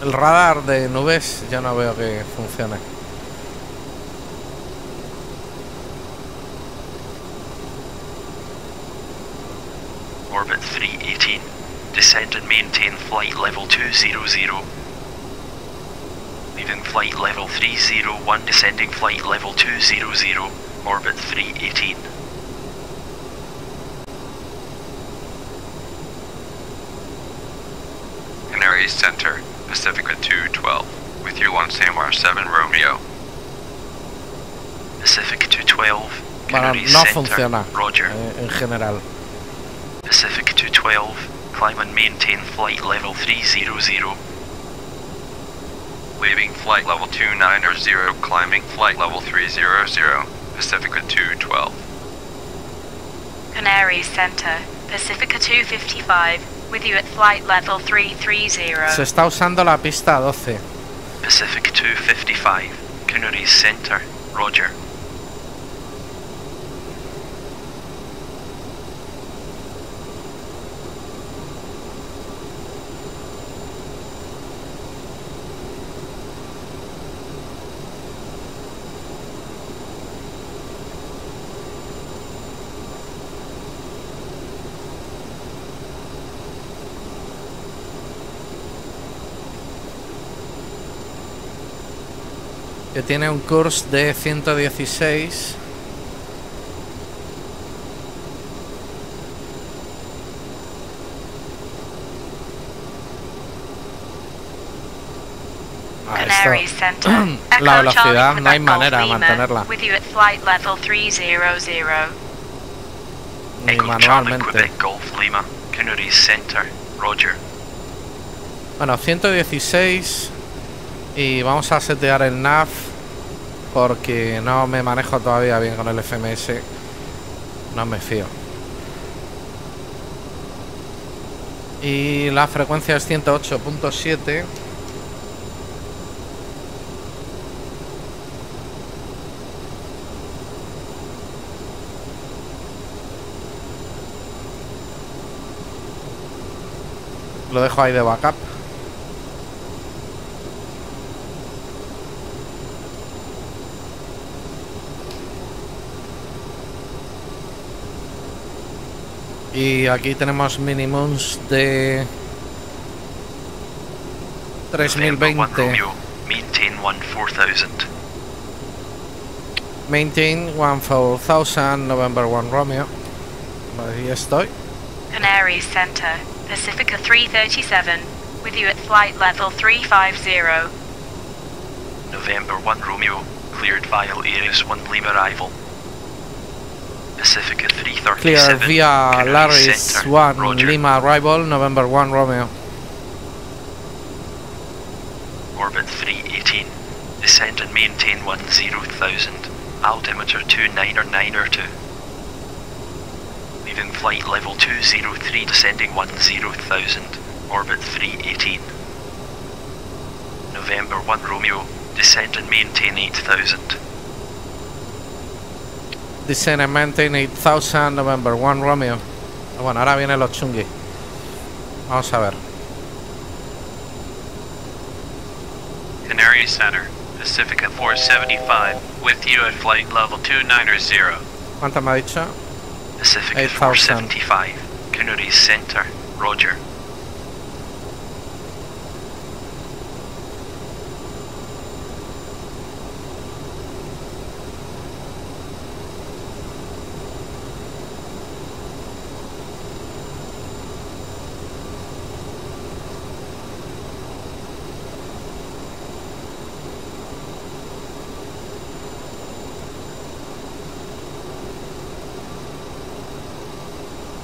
El radar de nubes ya no veo que funcione. Orbit 318, descend and maintain flight level 200. Leaving flight level 301, descending flight level 200, orbit 318. Canary Center, Pacifica 212. With you on Samar 7 Romeo. Pacific 212. Bueno, Canary no Center. funciona Roger. en general. Pacific 212. Climb and maintain flight level 300. Leaving flight level 290, climbing flight level 300. Pacifica 212. Canary Center, Pacifica 255, with you at flight level 330. Se está usando la pista 12. Pacific 255. Canary Center. Roger. Que tiene un curso de 116. Canary Center. La Echo velocidad Charlie no hay Quebec manera de Golf Lima, mantenerla. with you at flight level 300. Ni Echo Charlie manualmente. Quebec Golf Lima. Canary Center. Roger. Bueno, 116. Y vamos a setear el nav, porque no me manejo todavía bien con el FMS. No me fío. Y la frecuencia es 108.7. Lo dejo ahí de backup. Y aquí tenemos minimums de 3020. Maintain 14,000. Maintain 14,000, November 1 Romeo. Ahí estoy. Canary Center, Pacifica 337, with you at flight level 350. November 1 Romeo. Cleared via Ares 1 Lima arrival. Pacifica 337. Clear via Canary Laris Center. 1 Roger. Lima arrival, November 1 Romeo. Orbit 318. Descend and maintain 10,000. Altimeter 299 Leaving flight level 203, descending 10,000. Orbit 318. November 1 Romeo. Descend and maintain 8,000. Descend and maintain 8,000, November 1 Romeo. Bueno, ahora vienen los chungis. Vamos a ver. Canary Center, Pacifica 475, with you at flight level 290. ¿Cuánto me ha dicho? Pacifica 8,000. 475. Canary Center. Roger.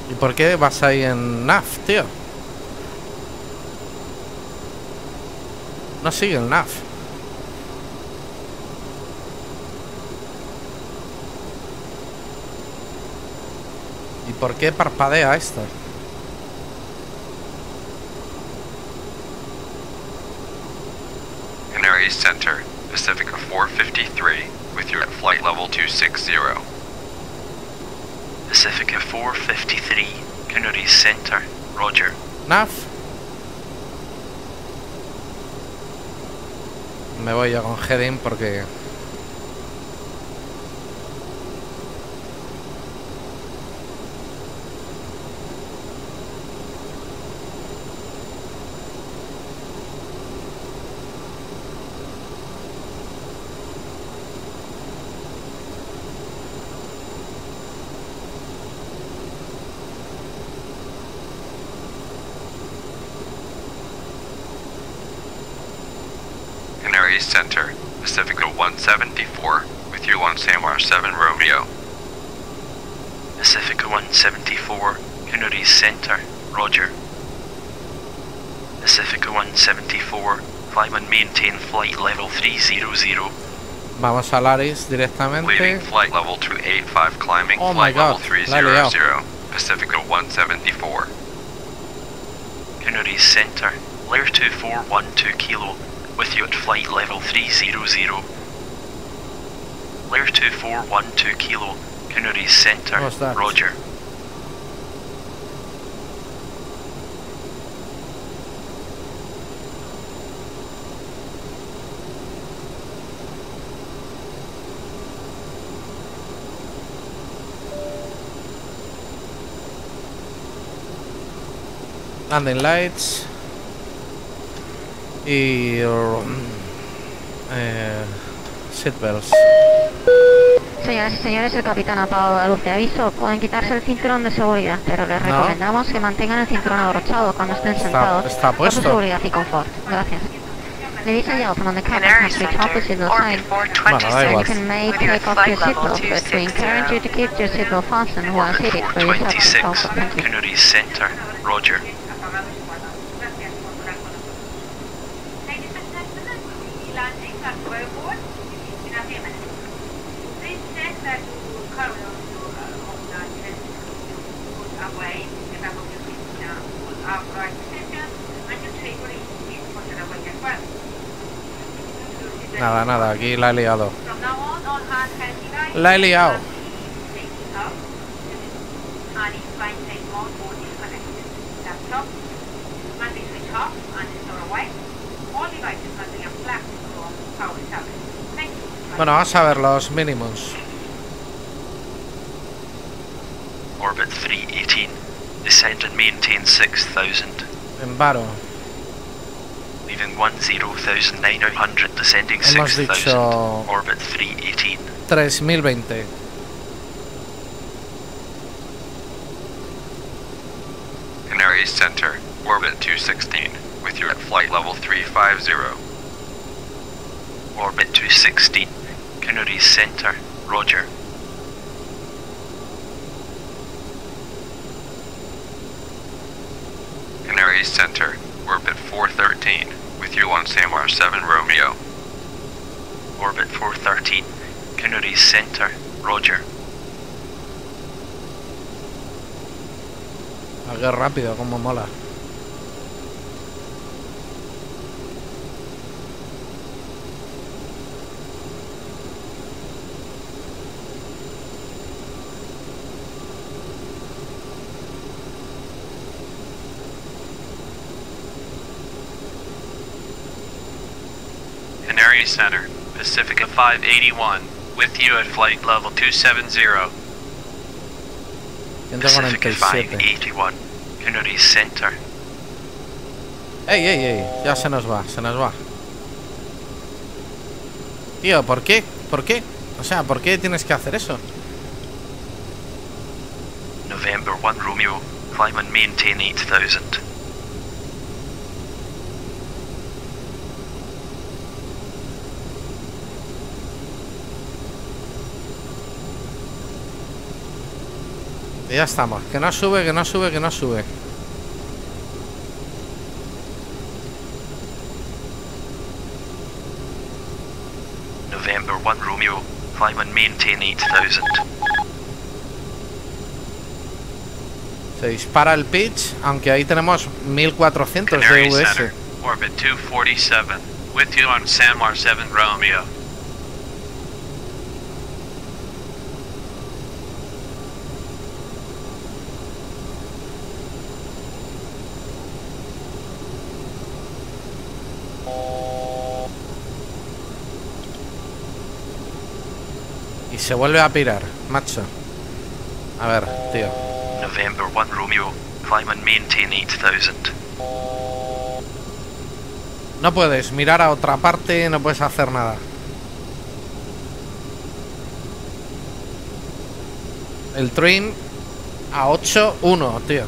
¿Y por qué vas ahí en NAF, tío? No sigue el NAF. ¿Y por qué parpadea esto? Canary Center, Pacifica 453, with you at flight level 260. Pacifica 453. Canary Center. Roger. NAF. Me voy yo con heading porque... Canary Center, Pacifica 174, with you on Samar 7 Romeo. Pacifica 174, Canary Center, Roger. Pacifica 174, climb and maintain flight level 300. Vamos a Laris directamente. Leading flight level 285, climbing Oh my flight level God, 300, Pacifica 174. Canary Center, Lair 2412 Kilo, with you at flight level 300. Lair 2412 Kilo, Canary Center, What's that? Roger. Landing lights. Y... seatbelts. Señoras y señores, el capitán ha apagado la luz de aviso. Pueden quitarse el cinturón de seguridad, pero les recomendamos que mantengan el cinturón abrochado cuando estén sentados. Está puesto. Por su seguridad y confort. Gracias. Ladies and gentlemen, the captain Canary has reached Center, opposite the orbit sign. 426, You can may with you at take off your flight level seatbelt, but we encourage you to keep your seatbelt fastened while Orbit seated for your safety. 426, Thank you. Canary Center, Roger. Nada, aquí la he liado. La he liado. Bueno, vamos a ver los mínimos. Orbit 318, descend and maintain 6000. En varo. Leaving 10,900, descending Hemos 6000. dicho Orbit 318. 3020. Canary Center, orbit 216, with you at flight level 350. Orbit 216, Canary Center, Roger. Canary Center, orbit 413, with you on Samar 7 Romeo. Orbit 413, Canary Center, Roger. Qué rápido, como mola. Canary Center, Pacifica 581, with you at flight level 270. Pacifica 147. 581, Canary Center. ¡Ey! Ya se nos va. Tío, ¿por qué? O sea, ¿por qué tienes que hacer eso? November 1 Romeo, climb and maintain 8000. Ya estamos. Que no sube. November 1 Romeo, climb and maintain 8000. Se dispara el pitch, aunque ahí tenemos 1400 de Canary US. Center, orbit 247, with you on Samar 7 Romeo. Y se vuelve a pirar, macho. A ver, tío. November 1 Romeo, climb and maintain 8000. No puedes mirar a otra parte, no puedes hacer nada. El trim a 8-1, tío.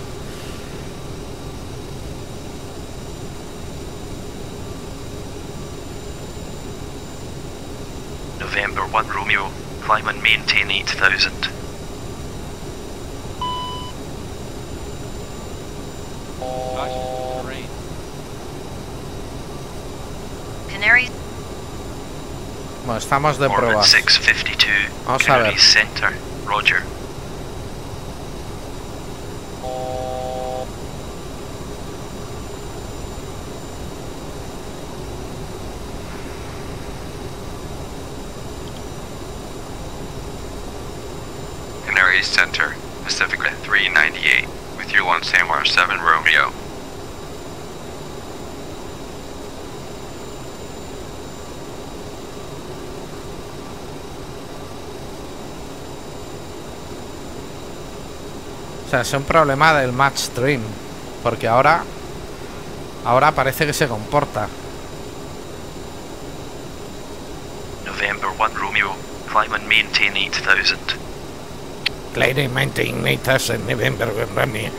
November 1 Romeo, climb and maintain 8000. Canary. Bueno, estamos de pruebas. 652, vamos a ver. Canary Center, Roger. Canary Center, Pacific 398, with you on Samar 7 Romeo. O sea, es un problema del match stream, porque ahora parece que se comporta. November 1 Romeo, climb and maintain 8000. Climb and maintain 8000, November 1 Romeo.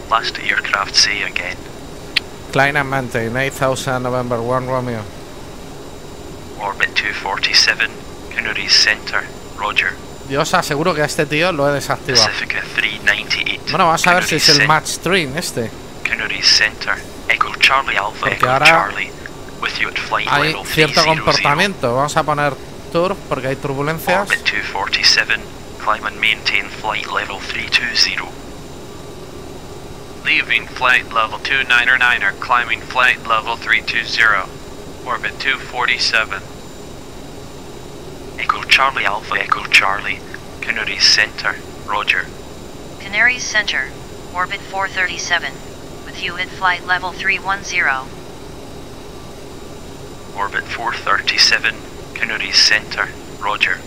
Last aircraft say again. Climb and maintain 8000, November 1 Romeo. Orbit 247, Canary Center, Roger. Yo os aseguro que a este tío lo he desactivado. Pacifica 398. Bueno, vamos a ver si es el match stream este. Canary Center, Echo Charlie Alpha, Porque Echo ahora Charlie, with you at flight hay level cierto 300. comportamiento. Vamos a poner turb porque hay turbulencias. Orbit 247, climb and maintain flight level 320. Leaving flight level 299er, climbing flight level 320. Orbit 247. Echo Charlie Alpha, Echo Charlie, Canary Center, Roger. Canaries Center, orbit 437, with you at flight level 310. Orbit 437, Canary Center, Roger.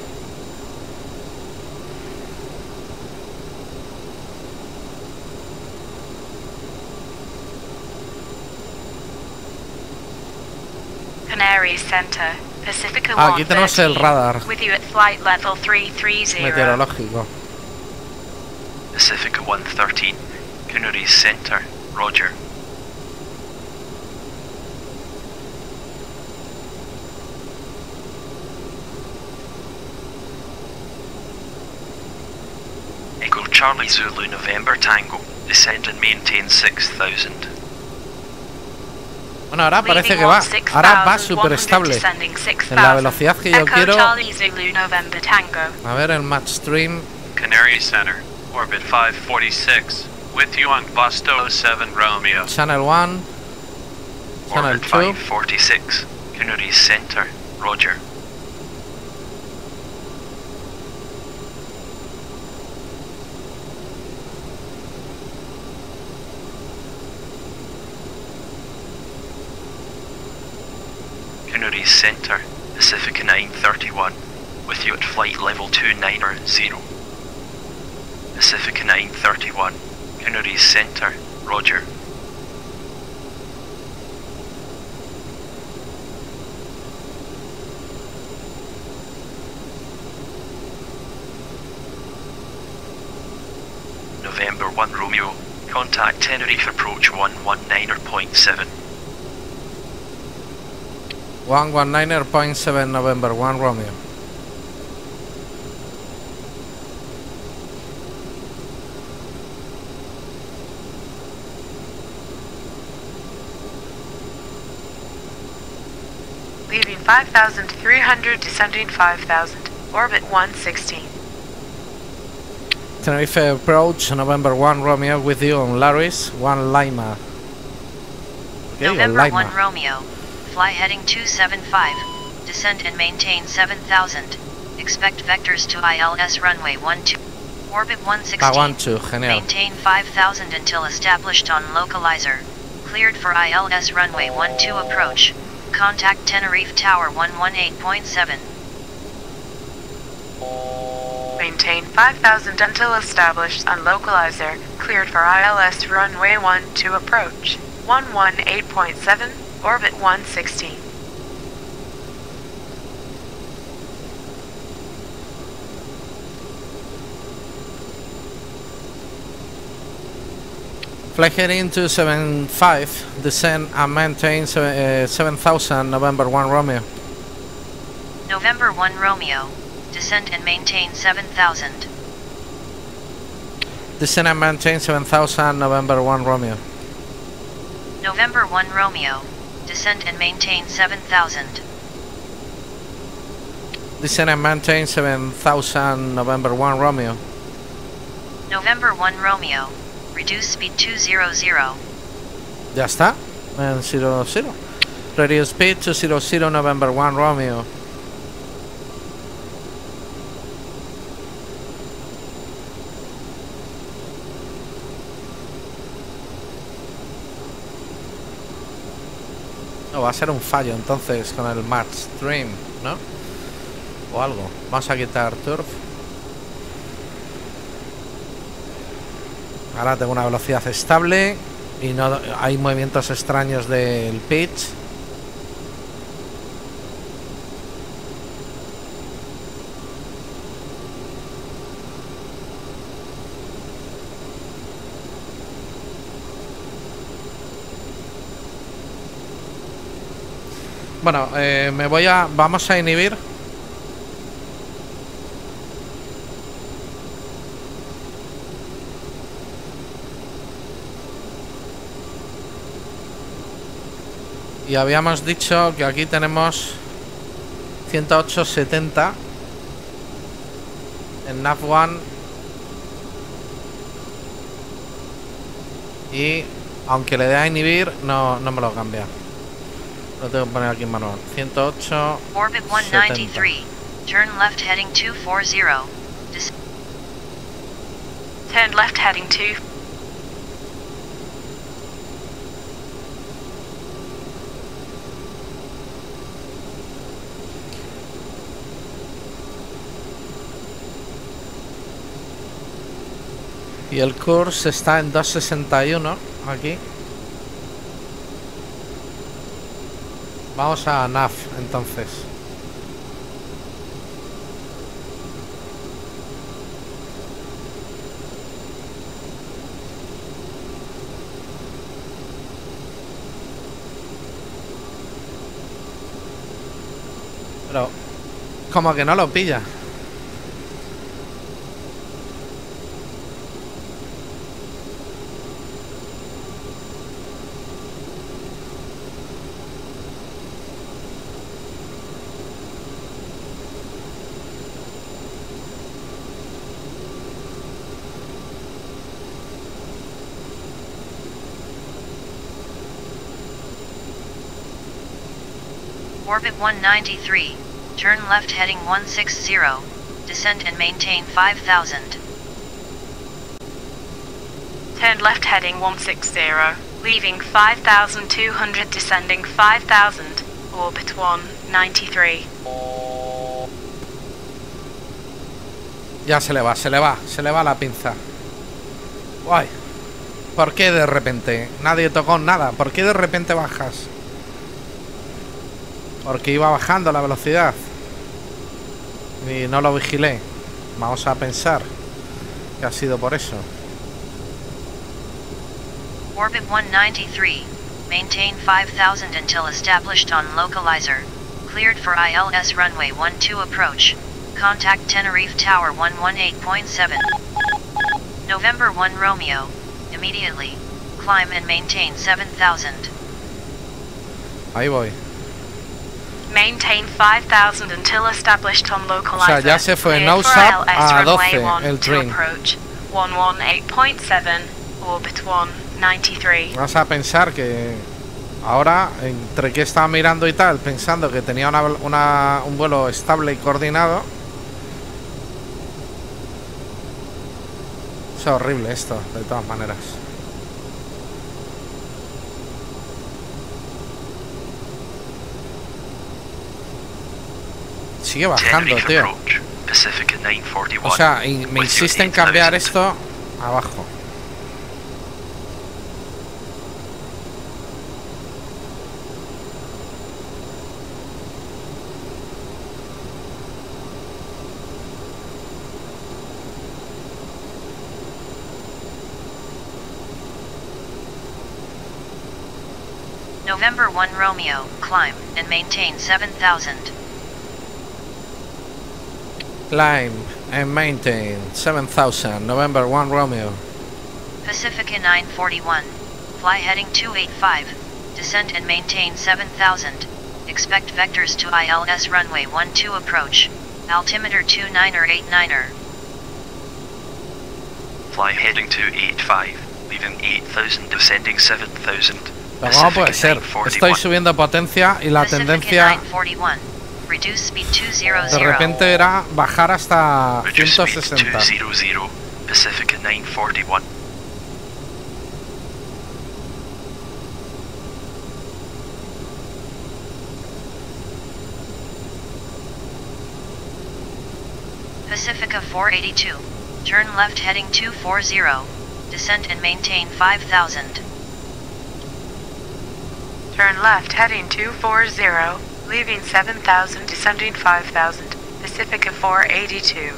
Canary Center, Pacifica Aquí tenemos el radar with you at flight level 330. meteorológico. Pacifica 113, Canary Center, Roger. Echo Charlie Zulu November Tango, descend and maintain 6000. Bueno, ahora parece que va. Ahora va súper estable. En la velocidad que yo quiero. A ver el match stream. Canary Center, orbit 546, with you on Vosto 7 Romeo. Channel 1. Channel 2. Orbit 546, Canary Center, Roger. Canary Center, Pacifica 931, with you at flight level 290. Pacifica 931, Canary Center, Roger. November 1 Romeo, contact Tenerife approach 119.7. 119.7 November 1 Romeo. Leaving 5,300, descending 5,000, orbit 116. Tenerife approach November 1 Romeo with you on Laris 1 Lima. Okay, November 1 Romeo, fly heading 275, descend and maintain 7,000. Expect vectors to ILS runway 12, orbit 116. Maintain 5,000 until established on localizer. Cleared for ILS runway 12 approach. Contact Tenerife Tower 118.7. Maintain 5,000 until established on localizer. Cleared for ILS runway 12 approach. 118.7, orbit 116. Fly heading 275, descend and maintain 7,000 November 1 Romeo. November 1 Romeo, descend and maintain 7000. Descend and maintain 7000, November 1 Romeo. November 1 Romeo, descend and maintain 7000. Descend and maintain 7000, November 1 Romeo. November 1 Romeo, reduce speed 200. Ya está, en 00. Reduce speed 200, November 1 Romeo. No, va a ser un fallo entonces con el match stream, ¿no? O algo. Vamos a quitar turf. Ahora tengo una velocidad estable y no hay movimientos extraños del pitch. Bueno, vamos a inhibir. Y habíamos dicho que aquí tenemos 108.70 en nav1. Y aunque le dé a inhibir, no me lo cambia. Lo tengo que poner aquí en manual. 108. Orbit 193. Turn left heading 240. Turn left heading 2. Y el course está en 261 aquí. Vamos a nav entonces. Pero como que no lo pilla. Orbit 193. Turn left heading 160. Descend and maintain 5000. Turn left heading 160. Leaving 5200, descending 5000. Orbit 193. Ya se le va la pinza. Guay. ¿Por qué de repente? Nadie tocó nada. ¿Por qué de repente bajas? Porque iba bajando la velocidad y no lo vigilé. Vamos a pensar que ha sido por eso. Orbit 193. Maintain 5000 until established on localizer. Cleared for ILS runway 12 approach. Contact Tenerife Tower 118.7. November 1 Romeo. Immediately. Climb and maintain 7000. Ahí voy. Maintain 5000 until established on localizer. O sea, ya se fue nose up a 12 el trim. 118.7, orbit 193. Vas a pensar que ahora, entre que estaba mirando y tal, pensando que tenía un vuelo estable y coordinado. Es horrible esto, de todas maneras. Sigue bajando, tío. O sea, y me insiste en cambiar esto abajo. November 1 Romeo, climb and maintain 7000. Climb and maintain 7000, November 1 Romeo. Pacifica 941. Fly heading 285. Descend and maintain 7000. Expect vectors to ILS runway 12 approach. Altimeter 29er 89er. Fly heading 285. Leaving 8000, descending 7000. Pero ¿cómo puede ser? Estoy subiendo potencia y la tendencia de repente era bajar hasta 160. Pacifica 941. Pacifica 482. Turn left heading 240. Descend and maintain 5000. Turn left heading 240, leaving 7000, descending 5000. Pacifica 482.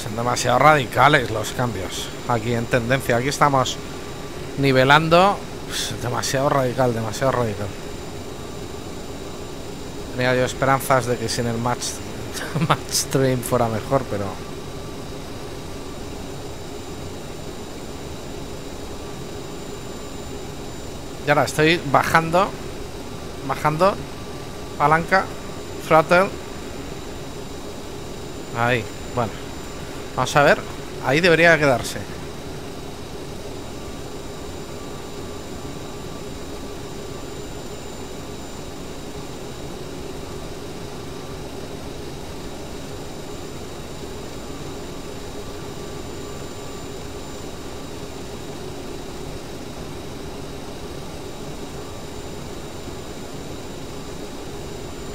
Son demasiado radicales los cambios aquí en tendencia. Aquí estamos nivelando. Pues, demasiado radical, demasiado radical. Tenía yo esperanzas de que sin el match stream fuera mejor, pero y ahora estoy bajando, palanca, throttle. Ahí, bueno, vamos a ver, ahí debería quedarse.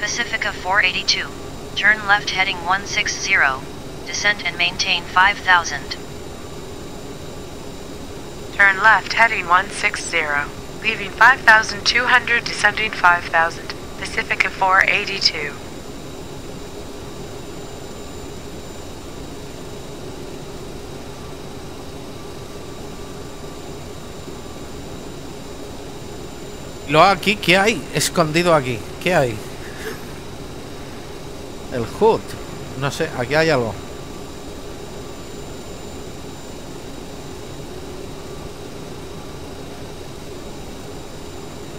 Pacifica 482. Turn left heading 160. Descend and maintain 5000. Turn left heading 160. Leaving 5200, descending 5000. Pacifica 482. Luego aquí, ¿qué hay? Escondido aquí, ¿qué hay? El HUD. No sé, aquí hay algo.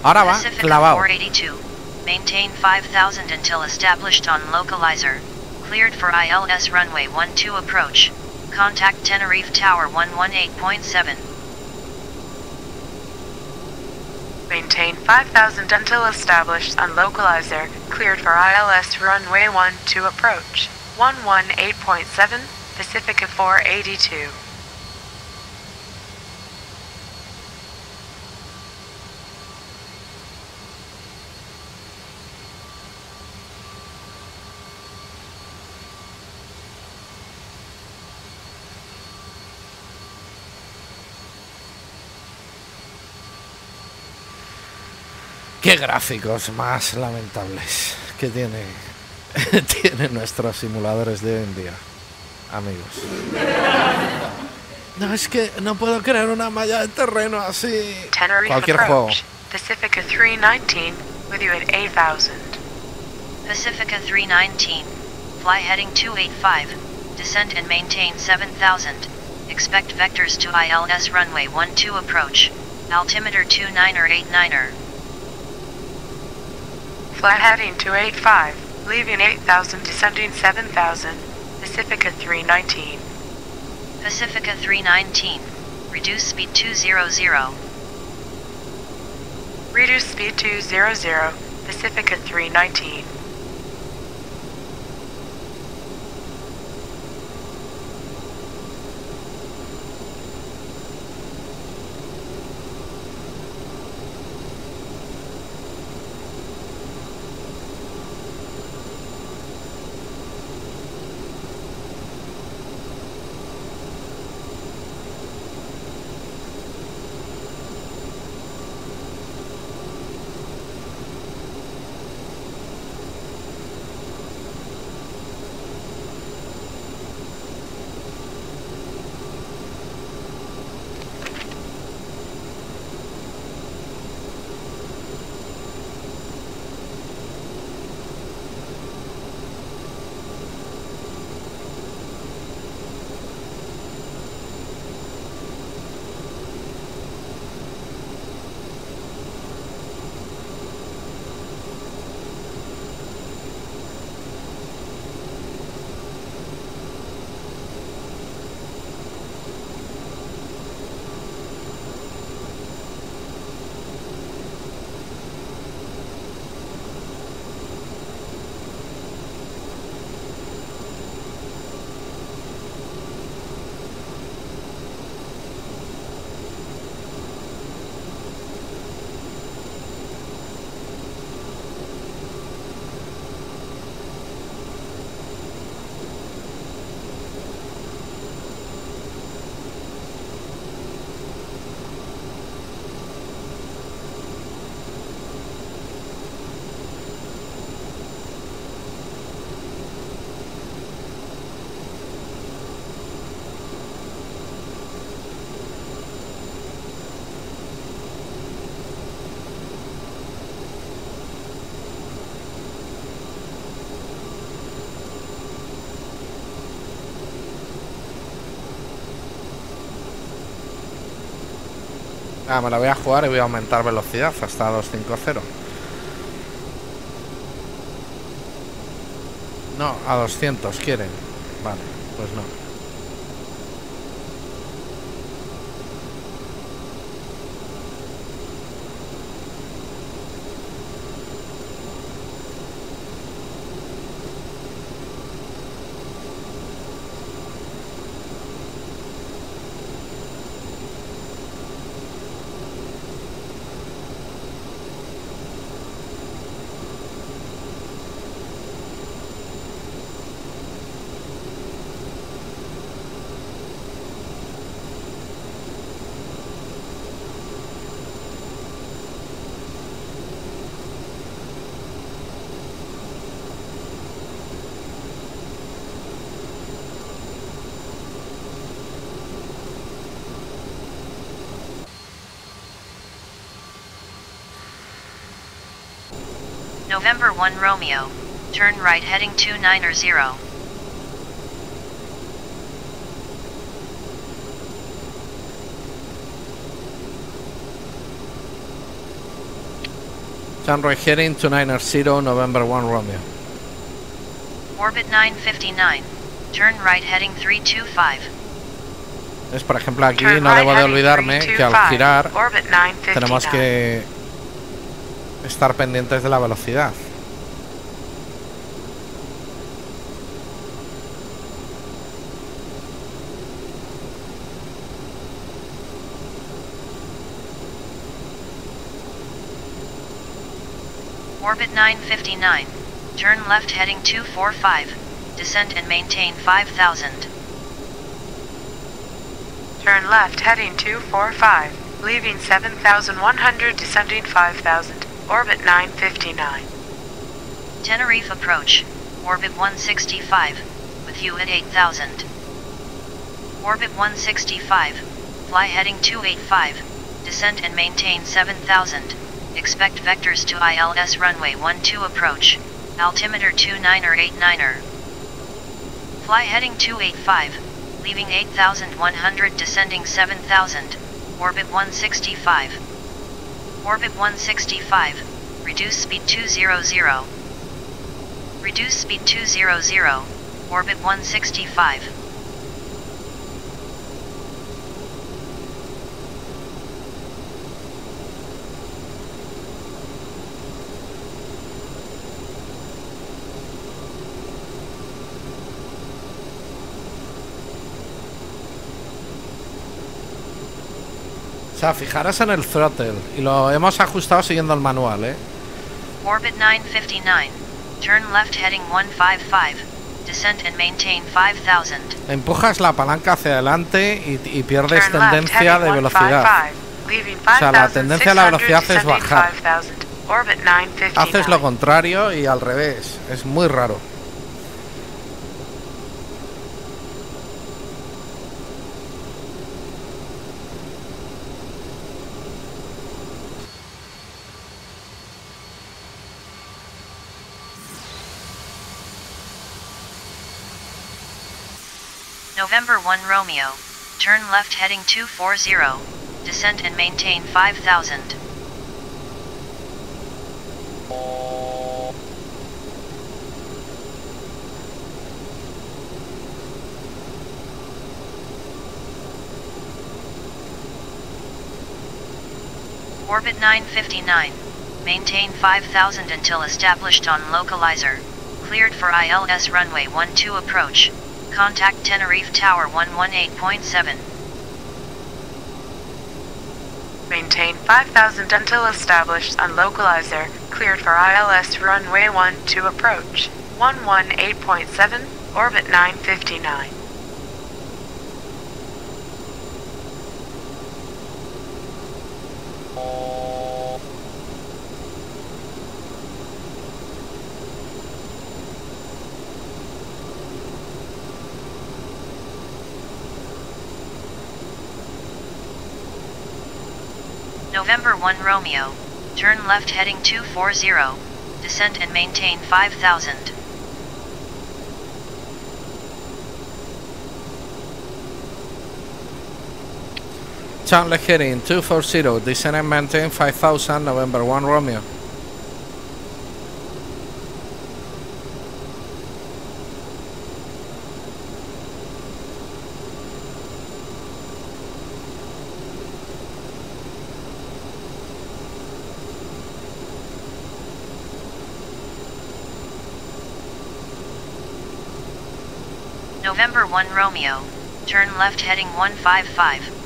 Ahora va clavado. 482. Maintain 5000 until established on localizer. Cleared for ILS runway 12 approach. Contact Tenerife Tower 118.7. Maintain 5000 until established on localizer. Cleared for ILS runway 12 approach. 118.7, Pacifica 482. Qué gráficos más lamentables que tienen nuestros simuladores de hoy en día, amigos. No, es que no puedo crear una malla de terreno así. Tenerife Cualquier approach. juego. Pacifica 319 with you at 8000. Pacifica 319. Fly heading 285. Descend and maintain 7000. Expect vectors to ILS runway 12 approach. Altimeter 29er 89er. Fly heading 285, leaving 8000, descending 7000. Pacifica 319. Pacifica 319. Reduce speed 200. Reduce speed 200. Pacifica 319. Me la voy a jugar y voy a aumentar velocidad hasta 250. No, a 200 quieren. Vale, pues no. November 1 Romeo, turn right heading 290. Turn right heading 290, November 1 Romeo. Orbit 959, turn right heading 325. Es, por ejemplo, aquí no debo de olvidarme que al girar tenemos que estar pendientes de la velocidad. Orbit 959, turn left heading 245, descend and maintain 5000. Turn left heading 245, leaving 7100, descending 5000. Orbit 959. Tenerife approach, orbit 165, with you at 8000. Orbit 165, fly heading 285, descend and maintain 7000. Expect vectors to ILS runway 12 approach, altimeter 2989. Fly heading 285, leaving 8100, descending 7000, orbit 165. Orbit 165, reduce speed 200. Reduce speed 200, orbit 165. O sea, fijaros en el throttle y lo hemos ajustado siguiendo el manual, Orbit 959, turn left heading 155, descend and maintain 5000. Empujas la palanca hacia adelante y pierdes tendencia de velocidad. O sea, la tendencia de la velocidad es bajar. Haces lo contrario y al revés. Es muy raro. November 1 Romeo, turn left heading 240, descend and maintain 5000. Orbit 959, maintain 5000 until established on localizer, cleared for ILS runway 12 approach. Contact Tenerife Tower 118.7. Maintain 5000 until established on localizer, cleared for ILS runway 12 approach. 118.7, orbit 959. November 1 Romeo, turn left heading 240, descend and maintain 5000. Channel heading 240, descend and maintain 5000, November 1 Romeo. November 1 Romeo, turn left heading 155.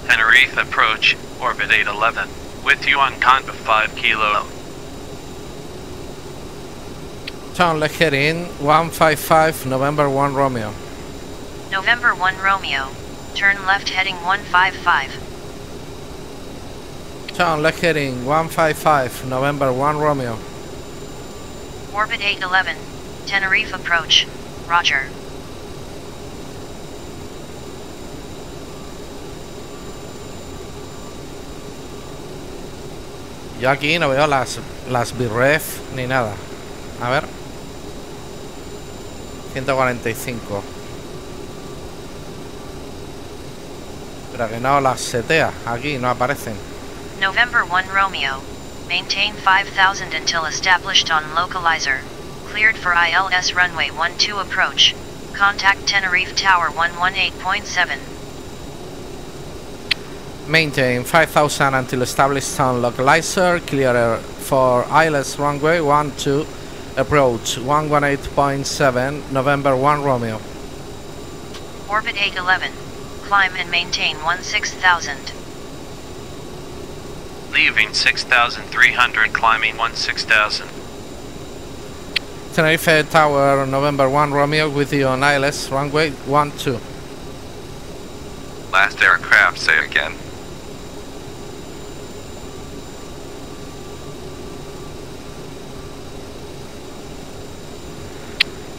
Tenerife approach, orbit 811, with you on Conva 5 kilo. Turn left heading 155, November 1 Romeo. November 1 Romeo, turn left heading 155. Turn left heading 155, November 1 Romeo. Orbit 811, Tenerife approach, roger. Yo aquí no veo las birref ni nada. A ver. 145. Pero que no las setea. Aquí no aparecen. November 1 Romeo, maintain 5000 until established on localizer. Cleared for ILS runway 12 approach. Contact Tenerife Tower 118.7. Maintain 5000 until established on localizer. Clear for ILS runway 12 approach 118.7, November 1 Romeo. Orbit 811, climb and maintain 16,000. Leaving 6,300, climbing 16,000. Tenerife Tower, November 1 Romeo with you on ILS runway 12. Last aircraft, say again.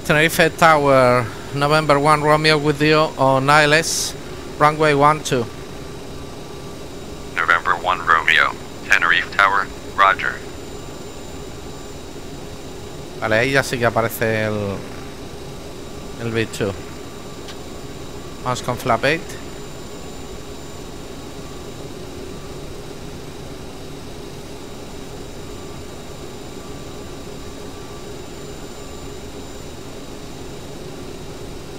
Tenerife Tower, November 1 Romeo with you on ILS runway 12. November 1 Romeo, Tenerife Tower, roger. Vale, ahí ya sí que aparece el V2. Vamos con flap 8.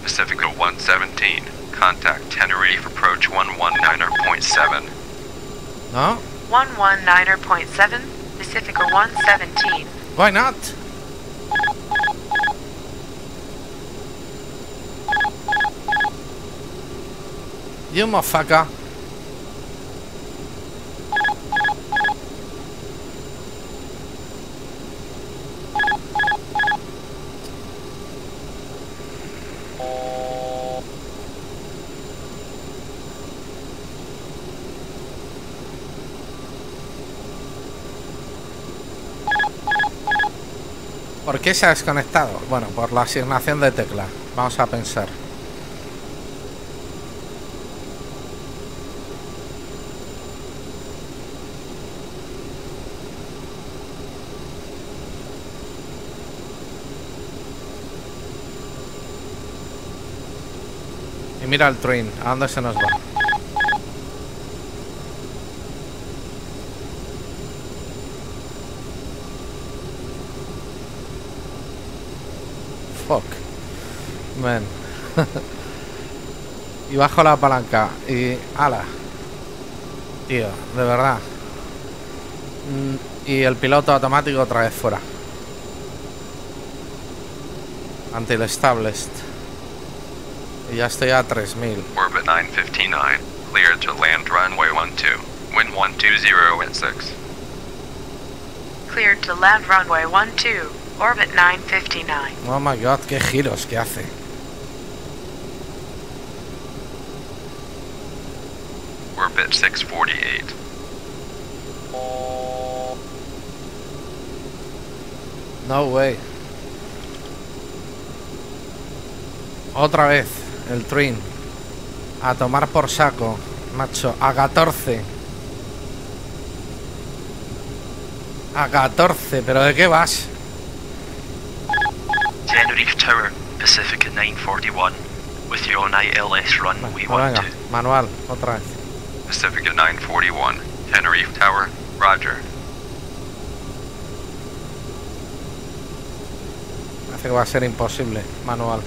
Pacifica 117, contact Tenerife approach 119.7. ¿No? 119.7, Pacifica 117. Why not? You motherfucker. ¿Por qué se ha desconectado? Bueno, por la asignación de tecla. Vamos a pensar. Y mira el train, ¿a dónde se nos va? Fuck. Man. Y bajo la palanca y... ala. Tío, de verdad. Y el piloto automático otra vez fuera. Until established. Y ya estoy a 3000. Orbit 959, cleared to land runway 12, wind 120 at 6. Cleared to land runway 12, orbit 959. Oh my god, qué giros que hace. Orbit 648. No way. Otra vez el train. A tomar por saco, macho. A 14. A 14, ¿pero de qué vas? Tenerife Tower, Pacific at 9:41. With you on ILS runway 12. Manual, otra vez. Pacific at 9:41. Tenerife Tower, roger. Parece que va a ser imposible, manual.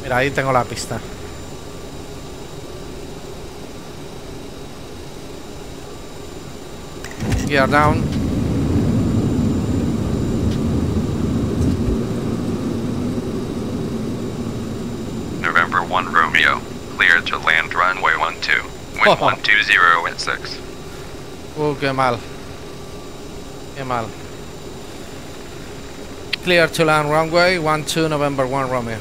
Mira, ahí tengo la pista. Gear down. November 1 Romeo, clear to land runway 12. Wind 120 at 6. Qué mal. Qué mal. Clear to land runway 12 November 1 Romeo.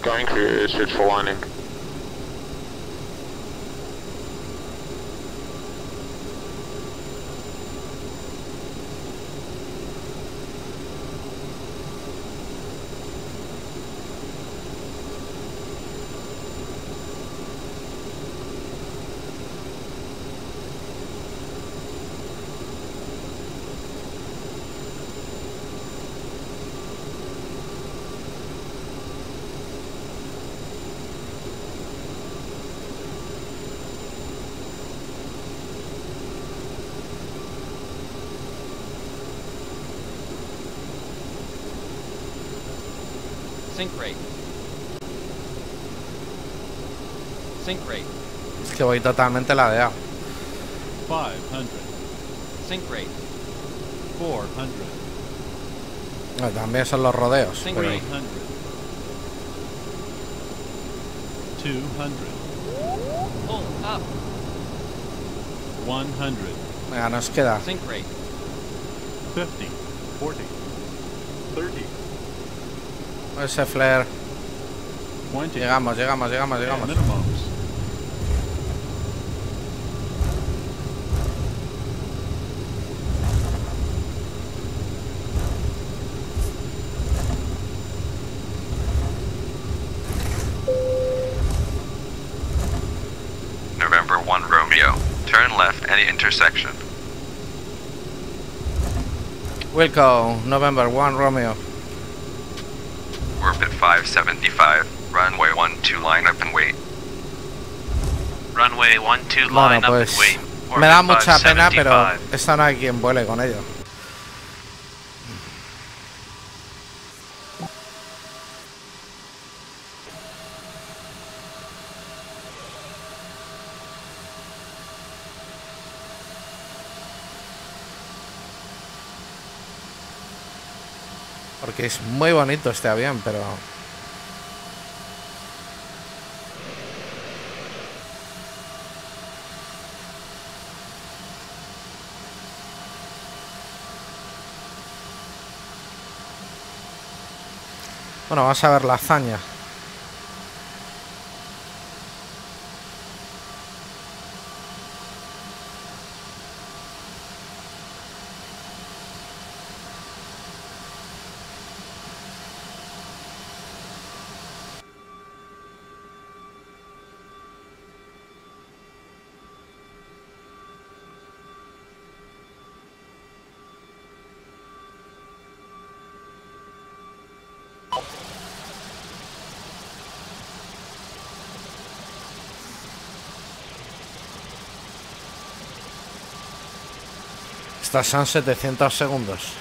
Going clear, switch for landing. Sync rate. Sync rate. Es que voy totalmente ladeado. 500. Sync rate. 400. No, también son los rodeos. Sync Pero... rate. 200. Pull up. 100. Venga, nos queda. Sync rate. 50. 40. 30. Ese flare. 20. Llegamos. Minimums. November 1 Romeo, turn left any intersection. Wilco, November 1 Romeo. Orbit 575, runway 12 line up and wait. Runway 12 line Bueno, up pues and wait. me da Orbit mucha pena, pero 575. esta no hay quien vuele con ello. Porque es muy bonito este avión, pero... Bueno, vamos a ver la hazaña. Estas son 700 segundos.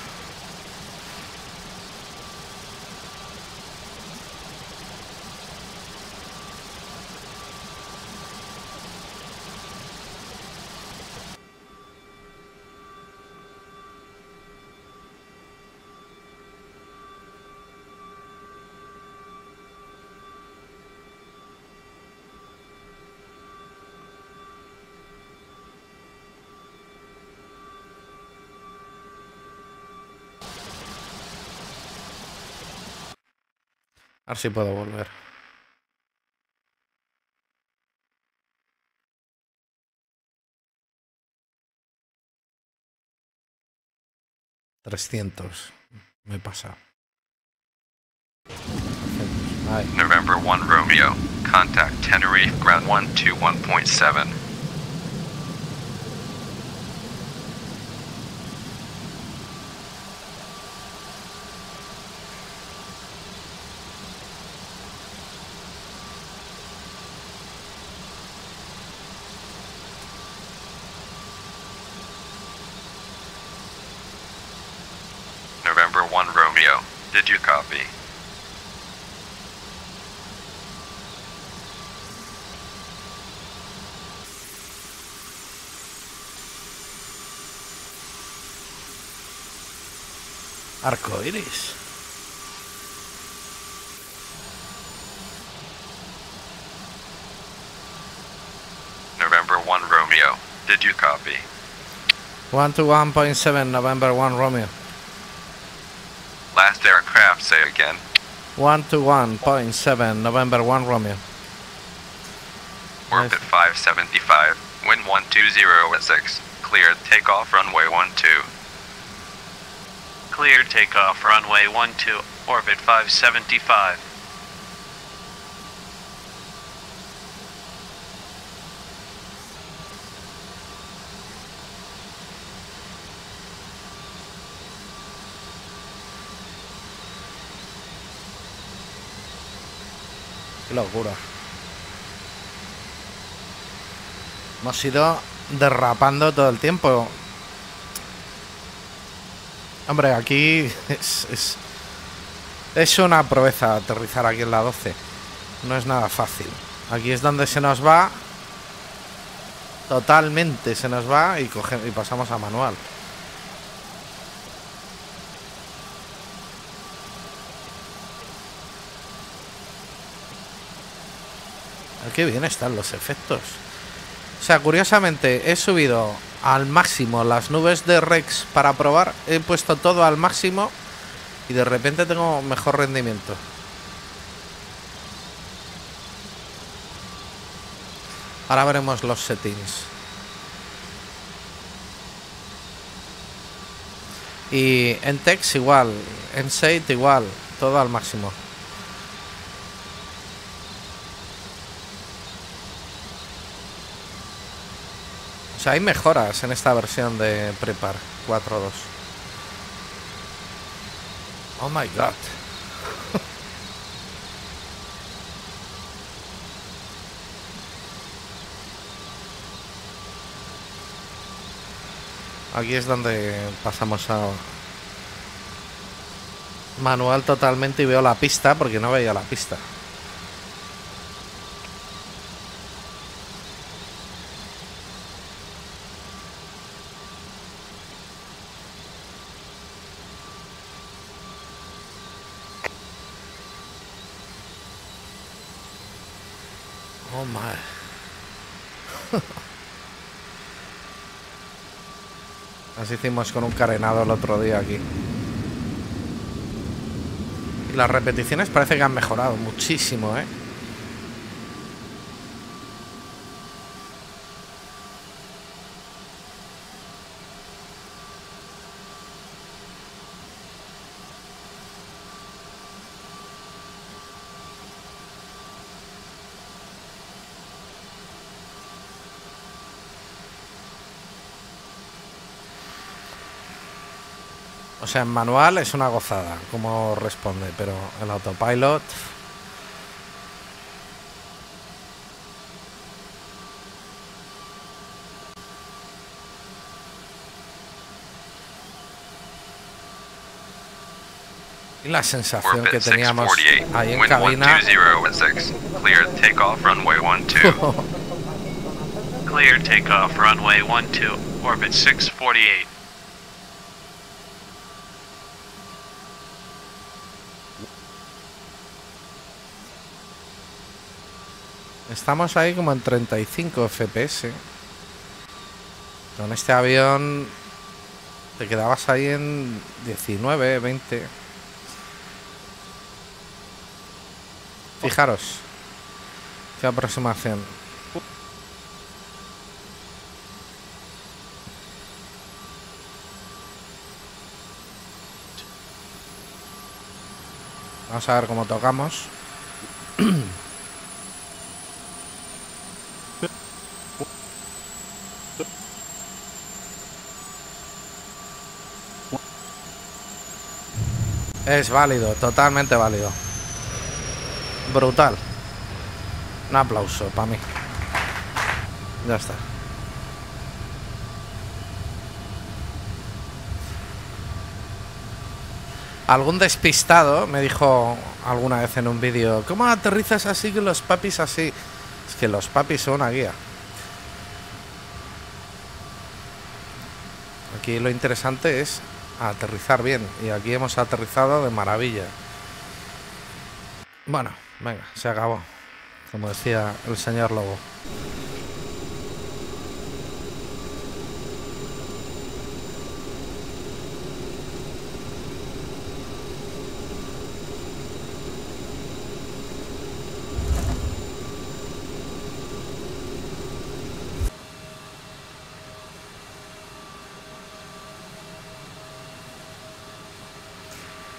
A ver si puedo volver. 300. Me pasa. November 1 Romeo. Contact Tenerife ground 121.7. November 1 Romeo. Did you copy? Arco iris. November 1 Romeo. Did you copy? 121.7 November 1 Romeo. Last aircraft, say again. 121.7 November 1 Romeo. Orbit 575. Wind 120 at 6. Cleared takeoff runway 12. Cleared takeoff runway 12, orbit 575. Qué locura. Hemos ido derrapando todo el tiempo. Hombre, aquí es una proeza aterrizar aquí en la 12. No es nada fácil. Aquí es donde se nos va. Totalmente se nos va y pasamos a manual. Qué bien están los efectos. O sea, curiosamente he subido al máximo las nubes de Rex para probar. He puesto todo al máximo y de repente tengo mejor rendimiento. Ahora veremos los settings. Y en text igual, en set igual, todo al máximo. O sea, hay mejoras en esta versión de Prepar 4.2. Oh my god. Aquí es donde pasamos a manual totalmente y veo la pista porque no veía la pista. Oh my. Así hicimos con un carenado el otro día aquí. Y las repeticiones parece que han mejorado muchísimo, ¿eh? O sea, en manual es una gozada como responde, pero el autopilot... Y la sensación que teníamos ahí en cabina... Clear takeoff runway 12. Clear takeoff runway 12, orbit 648. Estamos ahí como en 35 FPS. Con este avión te quedabas ahí en 19, 20. Fijaros qué aproximación. Vamos a ver cómo tocamos. Es válido, totalmente válido. Brutal. Un aplauso para mí. Ya está. Algún despistado me dijo alguna vez en un vídeo: ¿cómo aterrizas así que los papis así? Es que los papis son una guía. Aquí lo interesante es aterrizar bien, y aquí hemos aterrizado de maravilla. Bueno, venga, se acabó, como decía el señor Lobo.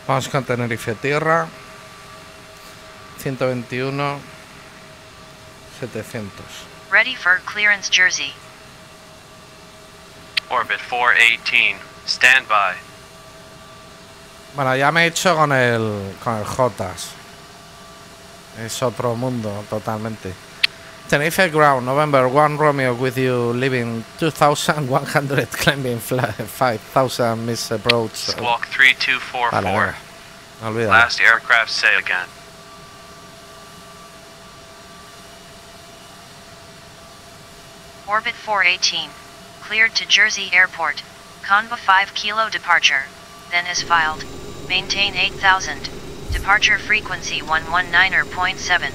Vamos con Tenerife Tierra, 121, 700. Ready for clearance, Jersey. Orbit 418, stand by. Bueno, ya me he hecho con el Jotas. Es otro mundo totalmente. Tenerife Ground, November 1 Romeo with you, leaving 2100, climbing 5000 miss approach. Squawk 3244. Vale, olvídalo. Last aircraft say again. Orbit 418, cleared to Jersey Airport, Conva 5 kilo departure, then as filed, maintain 8000, departure frequency 119.7.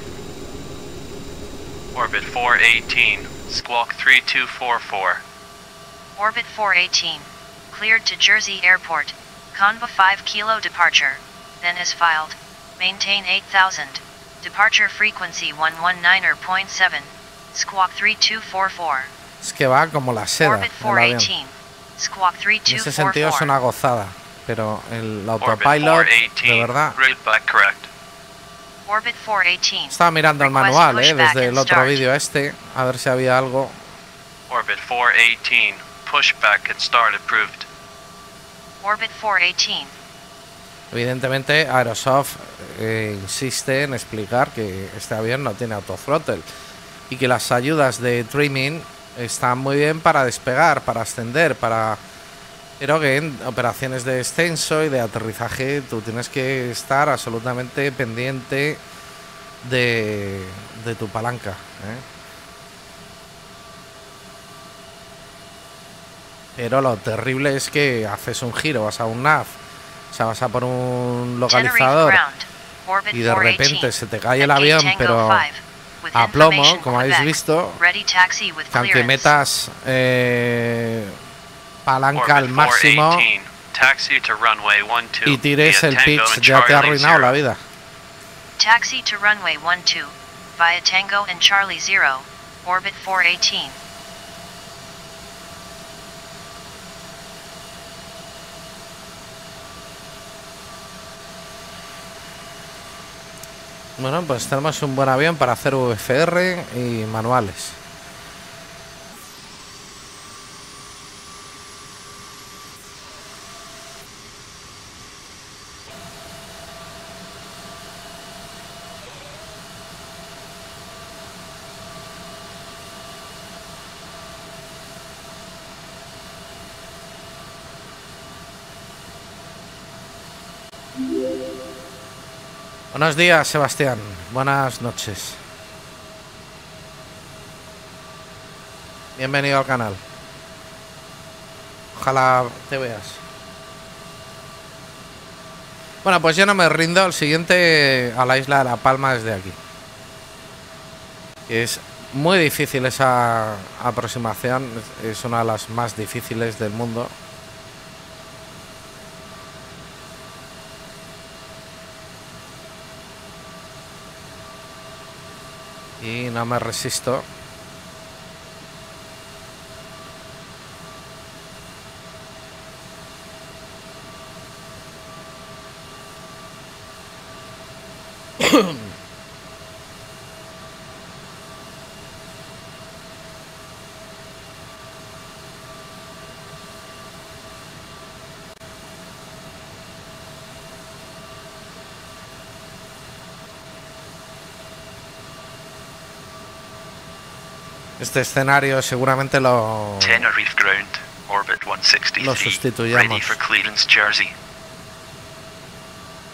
Orbit 418, squawk 3244. Orbit 418, cleared to Jersey Airport, Conva 5 kilo departure, then as filed, maintain 8000, departure frequency 119.7, squawk 3244. Es que va como la seda. Orbit 418, squawk En ese sentido es 3244. una gozada, pero el autopilot, de verdad. Orbit 418. Estaba mirando el manual, desde el otro vídeo a ver si había algo. Orbit 418, pushback and start approved. Orbit 418. Evidentemente Aerosoft insiste en explicar que este avión no tiene autothrottle y que las ayudas de trimming están muy bien para despegar, para ascender, pero que en operaciones de descenso y de aterrizaje tú tienes que estar absolutamente pendiente de tu palanca, Pero lo terrible es que haces un giro, vas a un nav, o sea, vas a por un localizador y de repente se te cae el avión, pero a plomo, como habéis visto, que aunque metas palanca al máximo y tires el pitch, ya te ha arruinado la vida. Taxi to runway 12, via Tango and Charlie 0, orbit 418. Bueno, pues tenemos un buen avión para hacer VFR y manuales. Buenos días, Sebastián. Buenas noches. Bienvenido al canal. Ojalá te veas. Bueno, pues yo no me rindo. El siguiente a la isla de La Palma desde aquí. Es muy difícil esa aproximación. Es una de las más difíciles del mundo. Y no me resisto. Este escenario seguramente lo Tenerife ground, orbit 163, lo sustituyamos. ready for clearance Jersey.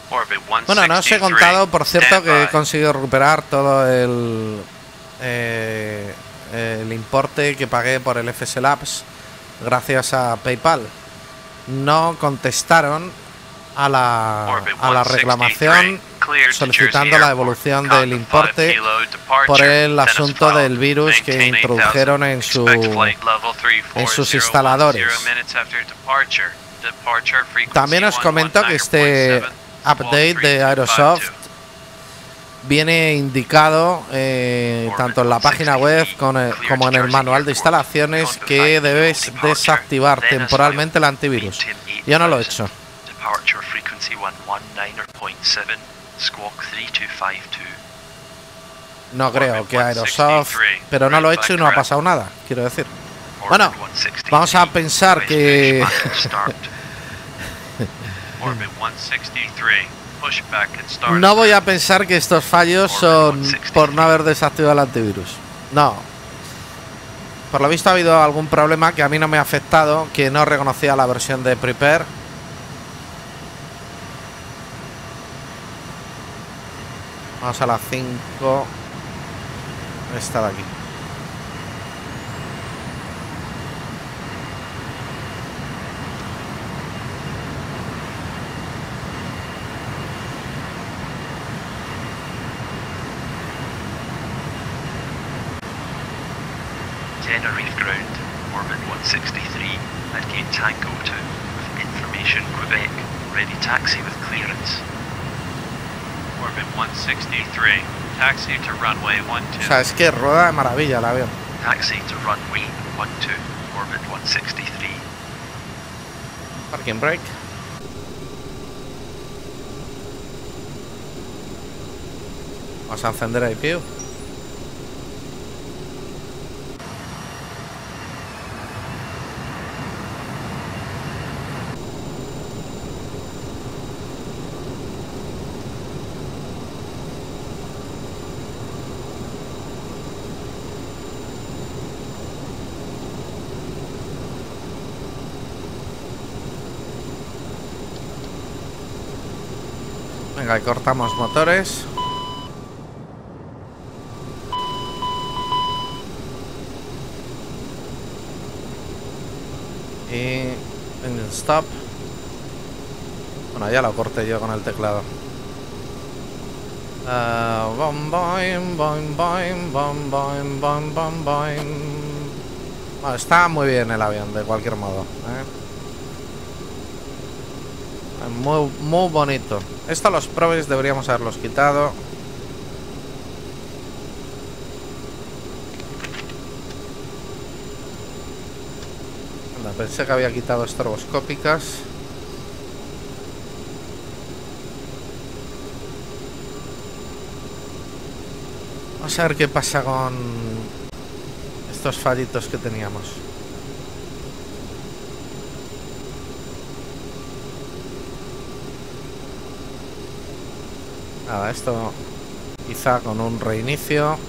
Orbit 163, Bueno, no os he contado, por cierto, stand que he by. conseguido recuperar todo el importe que pagué por el FS Labs gracias a PayPal. No contestaron a la reclamación solicitando la devolución del importe por el asunto del virus que introdujeron en sus instaladores. También os comento que este update de Aerosoft viene indicado tanto en la página web como en el manual de instalaciones que debes desactivar temporalmente el antivirus. Yo no lo he hecho. No creo que Aerosoft, pero no lo he hecho y no ha pasado nada, quiero decir. Bueno, vamos a pensar que no voy a pensar que estos fallos son por no haber desactivado el antivirus. No. Por lo visto ha habido algún problema que a mí no me ha afectado, que no reconocía la versión de Prepare. Vamos a las 5. Esta de aquí. Tenerife ground, orbit 163, at gate Tango 2, with information Quebec, ready taxi with clearance. Orbit 163, taxi to runway 12. O sea, es que rueda de maravilla el avión. Taxi to runway 12, orbit 163. Parking brake. Vamos a encender el IPU. Venga, y cortamos motores. Y engine stop. Bueno, ya lo corté yo con el teclado. Bom, boing, boing, boing, bom, boing, bom, bom, boing. Bueno, está muy bien el avión, de cualquier modo, Muy, muy bonito. Esto los probes deberíamos haberlos quitado. Anda, pensé que había quitado estroboscópicas. Vamos a ver qué pasa con estos fallitos que teníamos. Nada, esto quizá con un reinicio.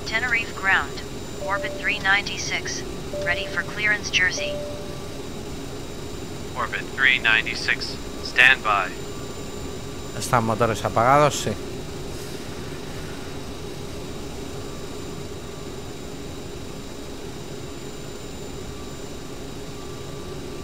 Tenerife ground, orbit 396, ready for clearance Jersey. Orbit 396, stand by. ¿Están motores apagados? Sí.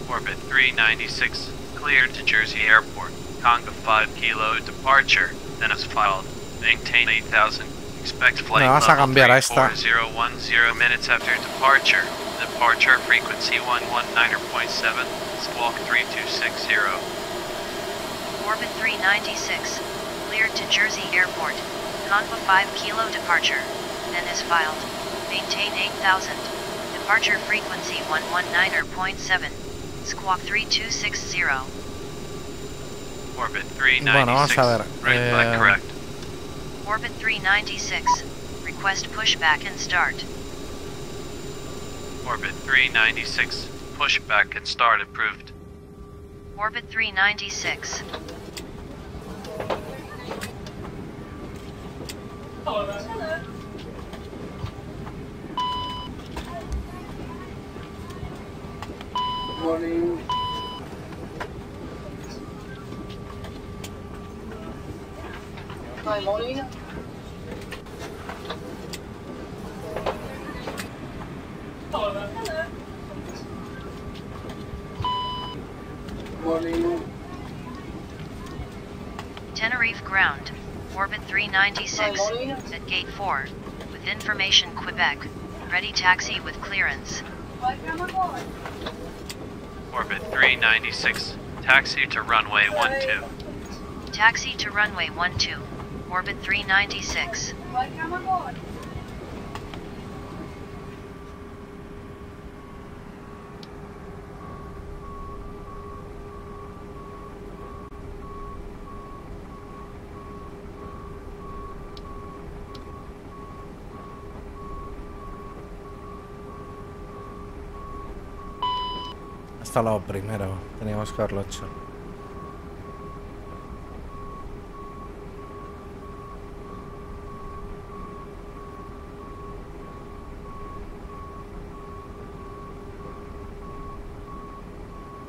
Orbit 396, cleared to Jersey Airport. Conga 5 kilo departure, then as filed. Maintain 8000. Expect flight vas a cambiar a esta. 4010 minutes after departure. Departure frequency 119.7, squawk 3260. Orbit 396, cleared to Jersey Airport. Conva 5 kilo departure, then as filed. Maintain 8000. Departure frequency 119.7. Squawk 3260. Orbit 396. Bueno, vamos a ver. Right flag correct. Orbit 396. Request pushback and start. Orbit 396. Pushback and start approved. Orbit 396. Morning. Hi, morning. Hello. Morning. Tenerife ground. Orbit 396 at gate 4. With information Quebec. Ready taxi with clearance. Orbit 396. Taxi to runway 12. Taxi to runway 12. Orbit 396. Hasta lo primero, teníamos que haberlo hecho.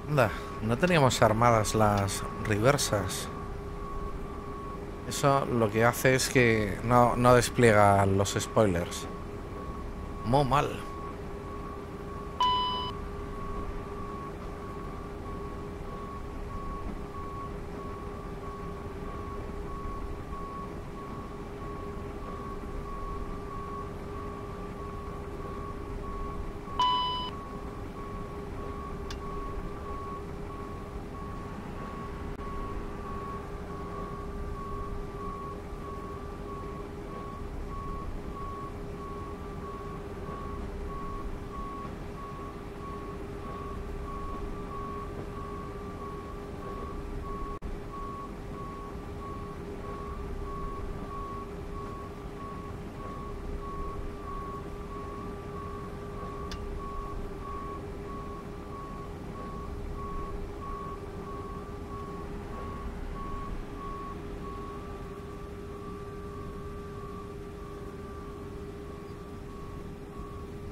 Anda, no teníamos armadas las reversas. Eso lo que hace es que no despliega los spoilers. Muy mal.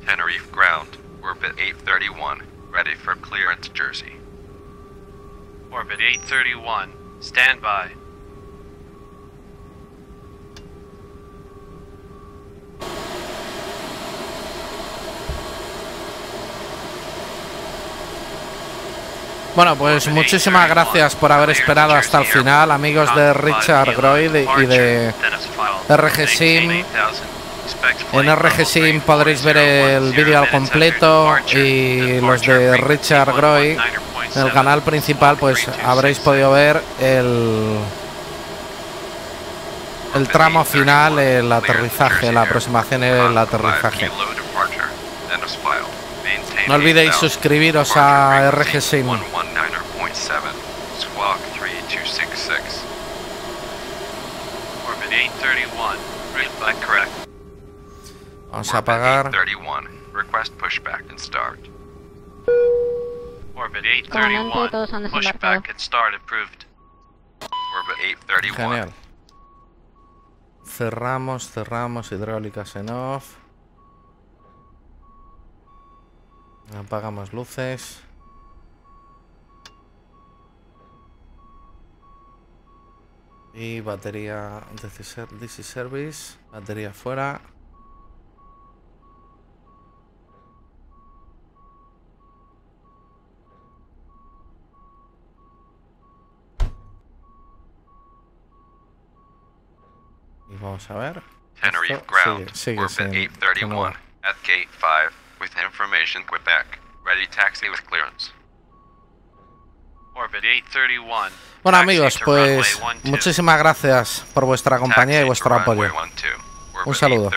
Tenerife ground, orbit 831, ready for clearance, Jersey. Orbit 831, stand by. Bueno, pues muchísimas gracias por haber esperado hasta el final, amigos de Richard Groy y de RGsim. En RGsim podréis ver el vídeo al completo y los de Richard Groy en el canal principal pues habréis podido ver el tramo final, el aterrizaje, la aproximación y el aterrizaje. No olvidéis suscribiros a RGsim. Vamos a apagar. Comandante, todos han desembarcado. Genial. Cerramos hidráulicas en off. Apagamos luces. Y batería DC Service. Batería fuera. Y vamos a ver. Tenerife ground, orbit 831, at gate 5, with information Quebec. Ready taxi with clearance. Orbit 831. Bueno amigos, pues muchísimas gracias por vuestra compañía y vuestro apoyo. Un saludo.